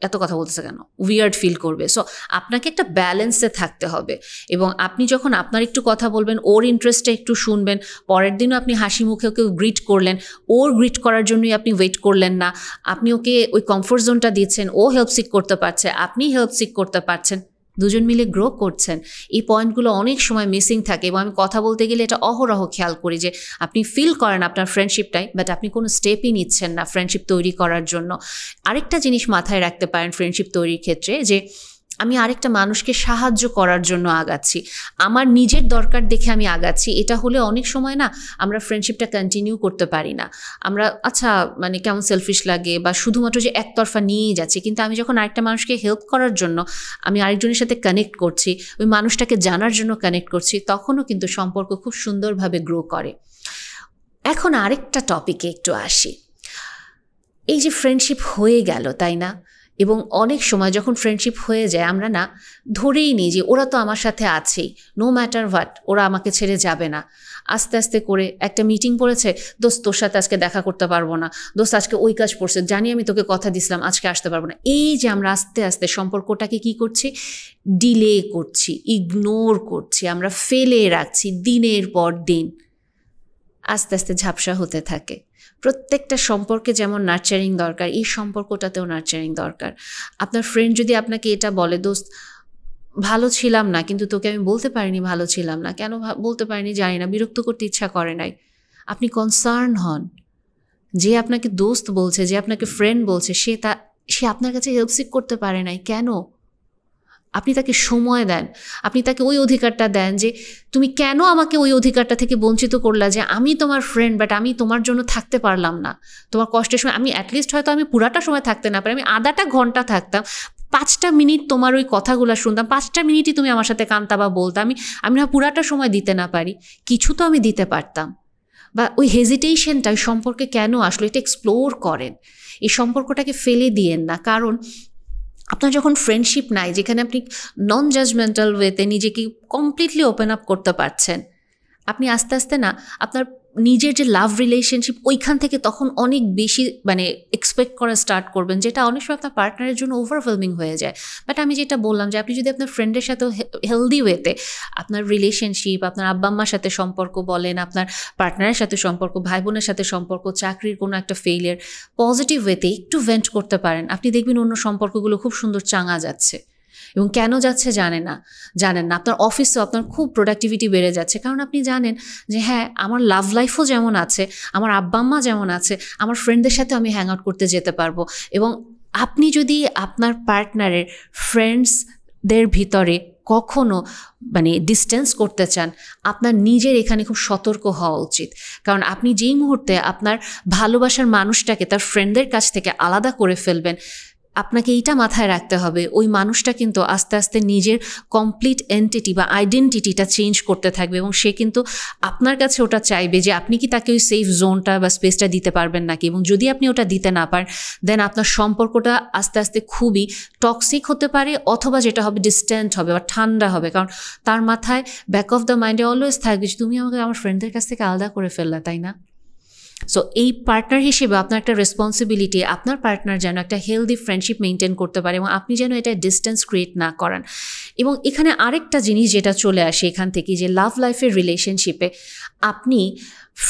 S1: এত কথা বলতেছে কেন, উইয়ার্ড ফিল করবে। সো আপনাকে একটা ব্যালেন্সে থাকতে হবে, এবং আপনি যখন আপনার একটু কথা বলবেন, ওর ইন্টারেস্টে একটু শুনবেন, পরের দিনও আপনি হাসি মুখে ওকে গ্রিট করলেন, ওর গ্রিট করার জন্যই আপনি ওয়েট করলেন না, আপনি ওকে ওই কমফোর্ট জোনটা দিচ্ছেন, ও হেল্প সিক করতে পারছে, আপনি হেল্প সিক করতে পারছেন, দুজন মিলে গ্রো করছেন। এই পয়েন্টগুলো অনেক সময় মিসিং থাকে, এবং আমি কথা বলতে গেলে এটা অহরহ খেয়াল করি যে আপনি ফিল করেন আপনার ফ্রেন্ডশিপটাই, বাট আপনি কোনো স্টেপই নিচ্ছেন না ফ্রেন্ডশিপ তৈরি করার জন্য। আরেকটা জিনিস মাথায় রাখতে পারেন ফ্রেন্ডশিপ তৈরির ক্ষেত্রে, যে আমি আরেকটা মানুষকে সাহায্য করার জন্য আগাচ্ছি, আমার নিজের দরকার দেখে আমি আগাচ্ছি, এটা হলে অনেক সময় না আমরা ফ্রেন্ডশিপটা কন্টিনিউ করতে পারি না। আমরা আচ্ছা মানে কেমন সেলফিশ লাগে, বা শুধুমাত্র যে একতরফা নিয়েই যাচ্ছি। কিন্তু আমি যখন আরেকটা মানুষকে হেল্প করার জন্য আমি আরেকজনের সাথে কানেক্ট করছি, ওই মানুষটাকে জানার জন্য কানেক্ট করছি, তখনও কিন্তু সম্পর্ক খুব সুন্দরভাবে গ্রো করে। এখন আরেকটা টপিকে একটু আসি। এই যে ফ্রেন্ডশিপ হয়ে গেল, তাই না? এবং অনেক সময় যখন ফ্রেন্ডশিপ হয়ে যায় আমরা না ধরেই নিই যে ওরা তো আমার সাথে আছেই, নো ম্যাটার হোয়াট ওরা আমাকে ছেড়ে যাবে না। আস্তে আস্তে করে একটা মিটিং পড়েছে, দোস্ত তোর সাথে আজকে দেখা করতে পারবো না, দোস্ত আজকে ওই কাজ পড়ছে, জানি আমি তোকে কথা দিছিলাম আজকে আসতে পারবো না। এই যে আমরা আস্তে আস্তে সম্পর্কটাকে কি করছি, ডিলে করছি, ইগনোর করছি, আমরা ফেলে রাখছি দিনের পর দিন, আস্তে আস্তে ঝাপসা হতে থাকে। প্রত্যেকটা সম্পর্কে যেমন নার্চারিং দরকার, এই সম্পর্কটাতেও নার্চারিং দরকার। আপনার ফ্রেন্ড যদি আপনাকে এটা বলে, দোস্ত ভালো ছিলাম না, কিন্তু তোকে আমি বলতে পারিনি ভালো ছিলাম না, কেন বলতে পারিনি জানি না, বিরক্ত করতে ইচ্ছা করে নাই, আপনি কনসার্ন হন। যে আপনাকে দোস্ত বলছে, যে আপনাকে ফ্রেন্ড বলছে, সে আপনার কাছে হেল্প সিক করতে পারে নাই, কেন? আপনি তাকে সময় দেন, আপনি তাকে ওই অধিকারটা দেন যে তুমি কেন আমাকে ওই অধিকারটা থেকে বঞ্চিত করলা, যে আমি তোমার ফ্রেন্ড বাট আমি তোমার জন্য থাকতে পারলাম না, তোমার কষ্টের সময় আমি অ্যাটলিস্ট হয়তো আমি পুরাটা সময় থাকতে না পারি, আমি আধাটা ঘন্টা থাকতাম, 5টা মিনিট তোমার ওই কথাগুলো শুনতাম, 5টা মিনিটই তুমি আমার সাথে কাঁদতা বা বলতাম, আমি না পুরাটা সময় দিতে না পারি, কিছু তো আমি দিতে পারতাম। বা ওই হেজিটেশনটা ওই সম্পর্কে কেন আসলো, এটা এক্সপ্লোর করেন, এই সম্পর্কটাকে ফেলে দিয়েন না। কারণ আপনার যখন ফ্রেন্ডশিপ নাই, যেখানে আপনি নন জাজমেন্টাল ওয়েতে নিজেকে কমপ্লিটলি ওপেন আপ করতে পারছেন, আপনি আস্তে আস্তে না আপনার নিজের যে লাভ রিলেশনশিপ ওইখান থেকে তখন অনেক বেশি মানে এক্সপেক্ট করা স্টার্ট করবেন, যেটা অনেক সময় আপনার পার্টনারের জন্য ওভারওয়েলমিং হয়ে যায়। বাট আমি যেটা বললাম যে আপনি যদি আপনার ফ্রেন্ডের সাথেও হেলদি ওয়েতে আপনার রিলেশনশিপ, আপনার আব্বা আম্মার সাথে সম্পর্ক বলেন, আপনার পার্টনারের সাথে সম্পর্ক, ভাই বোনের সাথে সম্পর্ক, চাকরির কোনো একটা ফেইলিয়ার, পজিটিভ ওয়েতে একটু ভেন্ট করতে পারেন, আপনি দেখবেন অন্য সম্পর্কগুলো খুব সুন্দর চাঙা যাচ্ছে। এবং কেন যাচ্ছে জানেন না, আপনার অফিসেও আপনার খুব প্রোডাক্টিভিটি বেড়ে যাচ্ছে, কারণ আপনি জানেন যে হ্যাঁ আমার লাভ লাইফও যেমন আছে, আমার আব্বা আম্মা যেমন আছে, আমার ফ্রেন্ডদের সাথে আমি হ্যাং আউট করতে যেতে পারবো। এবং আপনি যদি আপনার পার্টনারের ফ্রেন্ডসদের ভিতরে কখনো মানে ডিস্টেন্স করতে চান, আপনার নিজের এখানে খুব সতর্ক হওয়া উচিত। কারণ আপনি যেই মুহূর্তে আপনার ভালোবাসার মানুষটাকে তার ফ্রেন্ডদের কাছ থেকে আলাদা করে ফেলবেন, আপনাকে এইটা মাথায় রাখতে হবে ওই মানুষটা কিন্তু আস্তে আস্তে নিজের কমপ্লিট এন্টিটি বা আইডেন্টিটিটা চেঞ্জ করতে থাকবে, এবং সে কিন্তু আপনার কাছে ওটা চাইবে যে আপনি কি তাকে ওই সেফ জোনটা বা স্পেসটা দিতে পারবেন নাকি। এবং যদি আপনি ওটা দিতে না পারেন, দেন আপনার সম্পর্কটা আস্তে আস্তে খুবই টক্সিক হতে পারে, অথবা যেটা হবে ডিস্ট্যান্ট হবে বা ঠান্ডা হবে। কারণ তার মাথায় ব্যাক অফ দ্য মাইন্ডে অলওয়েজ থাকবে যে তুমি আমাকে আমার ফ্রেন্ডদের কাছ থেকে আলাদা করে ফেললা, তাই না? সো এই পার্টনার হিসেবে আপনার একটা রেসপন্সিবিলিটি, আপনার পার্টনার যেন একটা হেলদি ফ্রেন্ডশিপ মেনটেন করতে পারে, এবং আপনি যেন এটা ডিস্টেন্স ক্রিয়েট না করান। এবং এখানে আরেকটা জিনিস যেটা চলে আসে এখান থেকে, যে লাভ লাইফের রিলেশনশিপে আপনি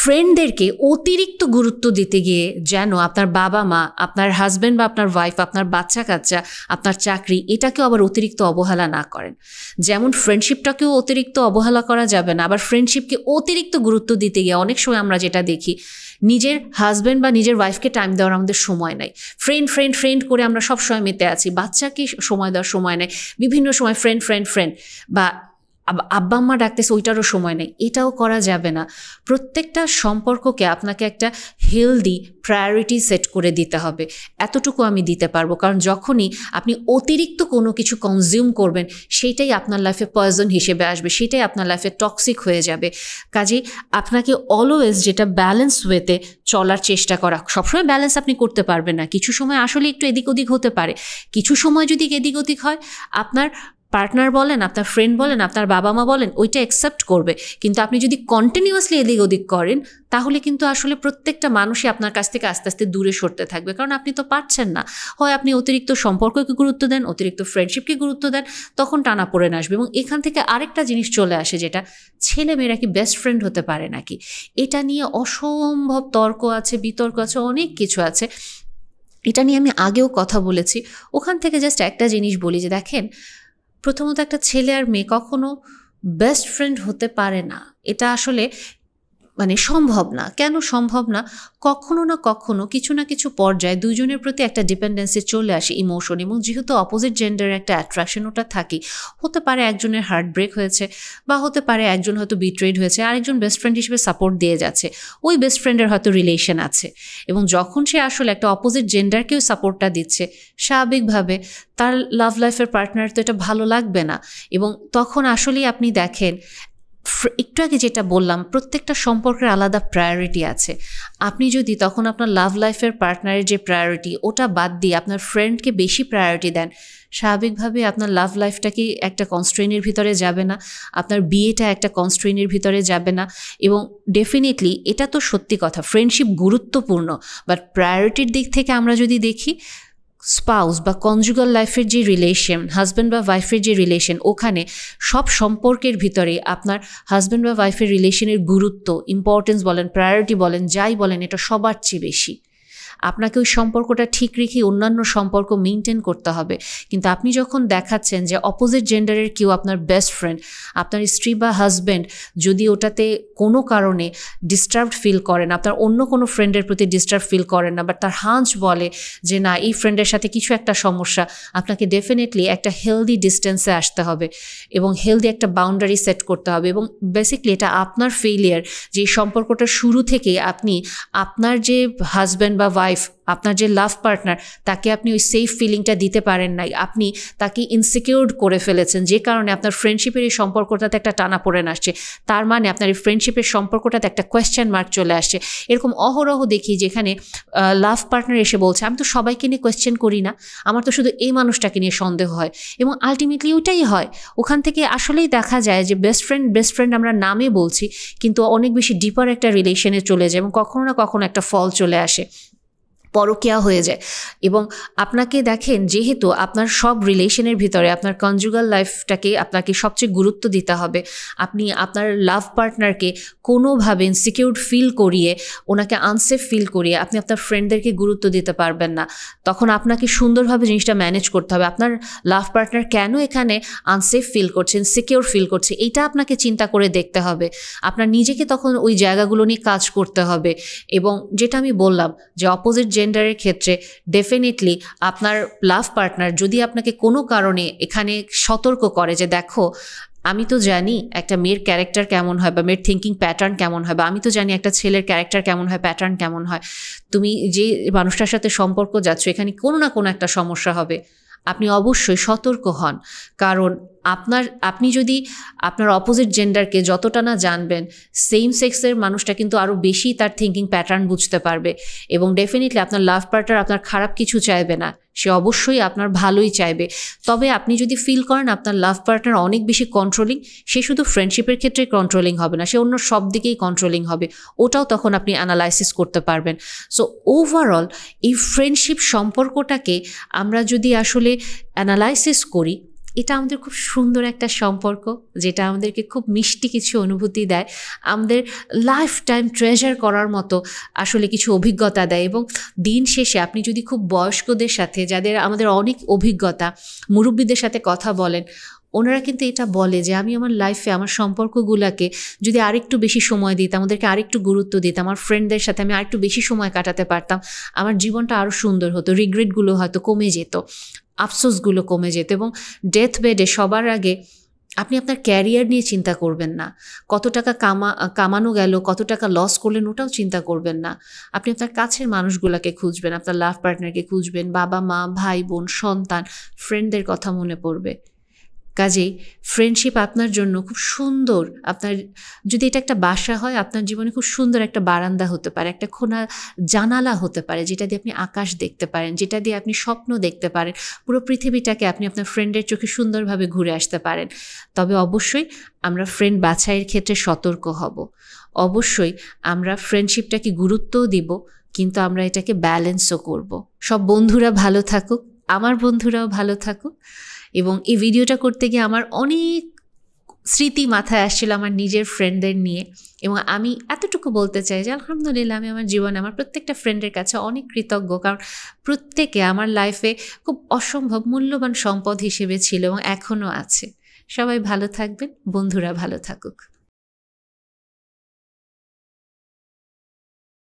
S1: ফ্রেন্ডদেরকে অতিরিক্ত গুরুত্ব দিতে গিয়ে যেন আপনার বাবা মা, আপনার হাজব্যান্ড বা আপনার ওয়াইফ, আপনার বাচ্চা কাচ্চা, আপনার চাকরি, এটাকেও আবার অতিরিক্ত অবহেলা না করেন। যেমন ফ্রেন্ডশিপটাকেও অতিরিক্ত অবহেলা করা যাবে না, আবার ফ্রেন্ডশিপকে অতিরিক্ত গুরুত্ব দিতে গিয়ে অনেক সময় আমরা যেটা দেখি, নিজের হাজব্যান্ড বা নিজের ওয়াইফকে টাইম দেওয়ার আমাদের সময় নাই, ফ্রেন্ড ফ্রেন্ড ফ্রেন্ড করে আমরা সব সময় মেতে আছি, বাচ্চাকে সময় দেওয়ার সময় নেই, বিভিন্ন সময় ফ্রেন্ড ফ্রেন্ড ফ্রেন্ড, বা আব্বা আম্মা ডাকতেছে ওইটারও সময় নেই। এটাও করা যাবে না। প্রত্যেকটা সম্পর্ককে আপনাকে একটা হেলদি প্রায়োরিটি সেট করে দিতে হবে, এতটুকু আমি দিতে পারবো। কারণ যখনই আপনি অতিরিক্ত কোনো কিছু কনজিউম করবেন, সেটাই আপনার লাইফে পয়জন হিসেবে আসবে, সেটাই আপনার লাইফে টক্সিক হয়ে যাবে। কাজেই আপনাকে অলওয়েজ যেটা ব্যালেন্স ওয়েতে চলার চেষ্টা করা, সবসময় ব্যালেন্স আপনি করতে পারবেন না, কিছু সময় আসলে একটু এদিক ওদিক হতে পারে, কিছু সময় যদি এদিক ওদিক হয়, আপনার পার্টনার বলেন, আপনার ফ্রেন্ড বলেন, আপনার বাবা মা বলেন, ওইটা অ্যাকসেপ্ট করবে। কিন্তু আপনি যদি কন্টিনিউয়াসলি এদিক ওদিক করেন, তাহলে কিন্তু আসলে প্রত্যেকটা মানুষই আপনার কাছ থেকে আস্তে আস্তে দূরে সরতে থাকবে, কারণ আপনি তো পারছেন না। হয় আপনি অতিরিক্ত সম্পর্ককে গুরুত্ব দেন, অতিরিক্ত ফ্রেন্ডশিপকে গুরুত্ব দেন, তখন টানাপোড়েন আসবে। এবং এখান থেকে আরেকটা জিনিস চলে আসে, যেটা ছেলেমেয়েরা কি বেস্ট ফ্রেন্ড হতে পারে নাকি, এটা নিয়ে অসম্ভব তর্ক আছে, বিতর্ক আছে, অনেক কিছু আছে। এটা নিয়ে আমি আগেও কথা বলেছি। ওখান থেকে জাস্ট একটা জিনিস বলি যে দেখেন, প্রথমত একটা ছেলে আর মেয়ে কখনো বেস্ট ফ্রেন্ড হতে পারে না, এটা আসলে মানে সম্ভব না। কেন সম্ভব না? কখনো না কখনো কিছু না কিছু পর্যায়ে দুইজনের প্রতি একটা ডিপেন্ডেন্সি চলে আসে, ইমোশন, এবং যেহেতু অপোজিট জেন্ডারের একটা অ্যাট্রাকশন ওটা থাকি, হতে পারে একজনের হার্ট ব্রেক হয়েছে, বা হতে পারে একজন হয়তো বিট্রেড হয়েছে, আরেকজন বেস্ট ফ্রেন্ড হিসেবে সাপোর্ট দিয়ে যাচ্ছে, ওই বেস্ট ফ্রেন্ডের হয়তো রিলেশন আছে, এবং যখন সে আসলে একটা অপোজিট জেন্ডারকেও সাপোর্টটা দিচ্ছে, স্বাভাবিকভাবে তার লাভ লাইফের পার্টনার তো এটা ভালো লাগবে না। এবং তখন আসলেই আপনি দেখেন, একটু আগে যেটা বললাম, প্রত্যেকটা সম্পর্কের আলাদা প্রায়োরিটি আছে। আপনি যদি তখন আপনার লাভ লাইফের পার্টনারের যে প্রায়োরিটি ওটা বাদ দিয়ে আপনার ফ্রেন্ডকে বেশি প্রায়োরিটি দেন, স্বাভাবিকভাবে আপনার লাভ লাইফটা কি একটা কনস্ট্রেইনের ভিতরে যাবে না, আপনার বিয়েটা একটা কনস্ট্রেইনের ভিতরে যাবে না। এবং ডেফিনেটলি এটা তো সত্যি কথা, ফ্রেন্ডশিপ গুরুত্বপূর্ণ, বাট প্রায়োরিটির দিক থেকে আমরা যদি দেখি, স্পাউস বা কনজুগাল লাইফের যে রিলেশন, হাজব্যান্ড বা ওয়াইফের যে রিলেশন, ওখানে সব সম্পর্কের ভিতরে আপনার হাজব্যান্ড বা ওয়াইফের রিলেশনের গুরুত্ব, ইম্পর্টেন্স বলেন, প্রায়োরিটি বলেন, যাই বলেন, এটা সবার চেয়ে বেশি। আপনাকে ওই সম্পর্কটা ঠিক রেখে অন্যান্য সম্পর্ক মেনটেন করতে হবে। কিন্তু আপনি যখন দেখাচ্ছেন যে অপোজিট জেন্ডারের কেউ আপনার বেস্ট ফ্রেন্ড, আপনার স্ত্রী বা হাজব্যান্ড যদি ওটাতে কোনো কারণে ডিস্টার্বড ফিল করেন, আপনার অন্য কোনো ফ্রেন্ডের প্রতি ডিস্টার্ব ফিল করেন না, বাট তার হাঁচ বলে যে না, এই ফ্রেন্ডের সাথে কিছু একটা সমস্যা, আপনাকে ডেফিনেটলি একটা হেলদি ডিস্টেন্সে আসতে হবে এবং হেলদি একটা বাউন্ডারি সেট করতে হবে। এবং বেসিকলি এটা আপনার ফেলিয়ার, যে সম্পর্কটা শুরু থেকেই আপনি আপনার যে হাজব্যান্ড বা ওয়াইফ, আপনার যে লাভ পার্টনার, তাকে আপনি ওই সেফ ফিলিংটা দিতে পারেন নাই, আপনি তাকে ইনসিকিউরড করে ফেলেছেন, যে কারণে আপনার ফ্রেন্ডশিপের এই সম্পর্কটাতে একটা টানাপোড়েন আসছে। তার মানে আপনার এই ফ্রেন্ডশিপের সম্পর্কটাতে একটা কোয়েশ্চেন মার্ক চলে আসছে। এরকম অহরহ দেখি, যেখানে লাভ পার্টনার এসে বলছে আমি তো সবাইকে নিয়ে কোয়েশ্চেন করি না, আমার তো শুধু এই মানুষটাকে নিয়ে সন্দেহ হয়। এবং আলটিমেটলি ওইটাই হয়। ওখান থেকে আসলেই দেখা যায় যে বেস্ট ফ্রেন্ড আমরা নামে বলছি, কিন্তু অনেক বেশি ডিপার একটা রিলেশনে চলে যায় এবং কখনো না কখনো একটা ফল চলে আসে, পরকীয়া হয়ে যায়। এবং আপনাকে দেখেন, যেহেতু আপনার সব রিলেশনের ভিতরে আপনার কনজুগাল লাইফটাকে আপনাকে সবচেয়ে গুরুত্ব দিতে হবে, আপনি আপনার লাভ পার্টনারকে কোনোভাবে ইনসিকিউরড ফিল করিয়ে, ওনাকে আনসেফ ফিল করিয়ে আপনি আপনার ফ্রেন্ডদেরকে গুরুত্ব দিতে পারবেন না। তখন আপনাকে সুন্দরভাবে জিনিসটা ম্যানেজ করতে হবে। আপনার লাভ পার্টনার কেন এখানে আনসেফ ফিল করছে, ইনসিকিউর ফিল করছে, এইটা আপনাকে চিন্তা করে দেখতে হবে। আপনার নিজেকে তখন ওই জায়গাগুলো নিয়ে কাজ করতে হবে। এবং যেটা আমি বললাম যে অপোজিট জেন্ডারের ক্ষেত্রে ডেফিনেটলি আপনার লাভ পার্টনার যদি আপনাকে কোনো কারণে এখানে সতর্ক করে যে দেখো, আমি তো জানি একটা মেয়ের ক্যারেক্টার কেমন হয় বা মেয়ের থিঙ্কিং প্যাটার্ন কেমন হয়, বা আমি তো জানি একটা ছেলের ক্যারেক্টার কেমন হয়, প্যাটার্ন কেমন হয়, তুমি যে মানুষটার সাথে সম্পর্ক যাচ্ছ এখানে কোনো না কোনো একটা সমস্যা হবে, আপনি অবশ্যই সতর্ক হন। কারণ আপনি যদি আপনার অপোজিট জেন্ডারকে যতটা না জানবেন, সেম সেক্সের মানুষটা কিন্তু আরও বেশি তার থিঙ্কিং প্যাটার্ন বুঝতে পারবে। এবং ডেফিনেটলি আপনার লাভ পার্টনার আপনার খারাপ কিছু চাইবে না, সে অবশ্যই আপনার ভালোই চাইবে। তবে আপনি যদি ফিল করেন আপনার লাভ পার্টনার অনেক বেশি কন্ট্রোলিং, সে শুধু ফ্রেন্ডশিপের ক্ষেত্রে কন্ট্রোলিং হবে না, সে অন্য সব দিকেই কন্ট্রোলিং হবে, ওটাও তখন আপনি অ্যানালাইসিস করতে পারবেন। সো ওভারঅল এই ফ্রেন্ডশিপ সম্পর্কটাকে আমরা যদি আসলে অ্যানালাইসিস করি, এটা আমাদের খুব সুন্দর একটা সম্পর্ক, যেটা আমাদেরকে খুব মিষ্টি কিছু অনুভূতি দেয়, আমাদের লাইফ টাইম ট্রেজার করার মতো আসলে কিছু অভিজ্ঞতা দেয়। এবং দিন শেষে আপনি যদি খুব বয়স্কদের সাথে, যাদের আমাদের অনেক অভিজ্ঞতা, মুরব্বীদের সাথে কথা বলেন, ওনারা কিন্তু এটা বলে যে আমি আমার লাইফে আমার সম্পর্কগুলোকে যদি আরেকটু বেশি সময় দিতাম, আমাদেরকে আরেকটু গুরুত্ব দিতাম, আমার ফ্রেন্ডদের সাথে আমি আরেকটু বেশি সময় কাটাতে পারতাম, আমার জীবনটা আরও সুন্দর হতো, রিগ্রেটগুলো হয়তো কমে যেত, আফসোসগুলো কমে যেত। এবং ডেথ বেডে সবার আগে আপনি আপনার ক্যারিয়ার নিয়ে চিন্তা করবেন না, কত টাকা কামানো গেল, কত টাকা লস করলেন, ওটাও চিন্তা করবেন না। আপনি আপনার কাছের মানুষগুলোকে খুঁজবেন, আপনার লাভ পার্টনারকে খুঁজবেন, বাবা মা, ভাই বোন, সন্তান, ফ্রেন্ডদের কথা মনে পড়বে। কাজেই ফ্রেন্ডশিপ আপনার জন্য খুব সুন্দর, আপনার যদি এটা একটা বাসা হয়, আপনার জীবনে খুব সুন্দর একটা বারান্দা হতে পারে, একটা খোলা জানালা হতে পারে, যেটা দিয়ে আপনি আকাশ দেখতে পারেন, যেটা দিয়ে আপনি স্বপ্ন দেখতে পারেন, পুরো পৃথিবীটাকে আপনি আপনার ফ্রেন্ডের চোখে সুন্দরভাবে ঘুরে আসতে পারেন। তবে অবশ্যই আমরা ফ্রেন্ড বাছাইয়ের ক্ষেত্রে সতর্ক হব, অবশ্যই আমরা ফ্রেন্ডশিপটাকে গুরুত্বও দিব, কিন্তু আমরা এটাকে ব্যালেন্সও করব। সব বন্ধুরা ভালো থাকুক, আমার বন্ধুরাও ভালো থাকুক। এবং এই ভিডিওটা করতে গিয়ে আমার অনেক স্মৃতি মাথায় আসছিল আমার নিজের ফ্রেন্ডদের নিয়ে, এবং আমি এতটুকু বলতে চাই যে আলহামদুলিল্লাহ আমি আমার জীবনে আমার প্রত্যেকটা ফ্রেন্ডের কাছে অনেক কৃতজ্ঞ, কারণ প্রত্যেকে আমার লাইফে খুব অসম্ভব মূল্যবান সম্পদ হিসেবে ছিল এবং এখনও আছে। সবাই ভালো থাকবেন, বন্ধুরা ভালো থাকুক।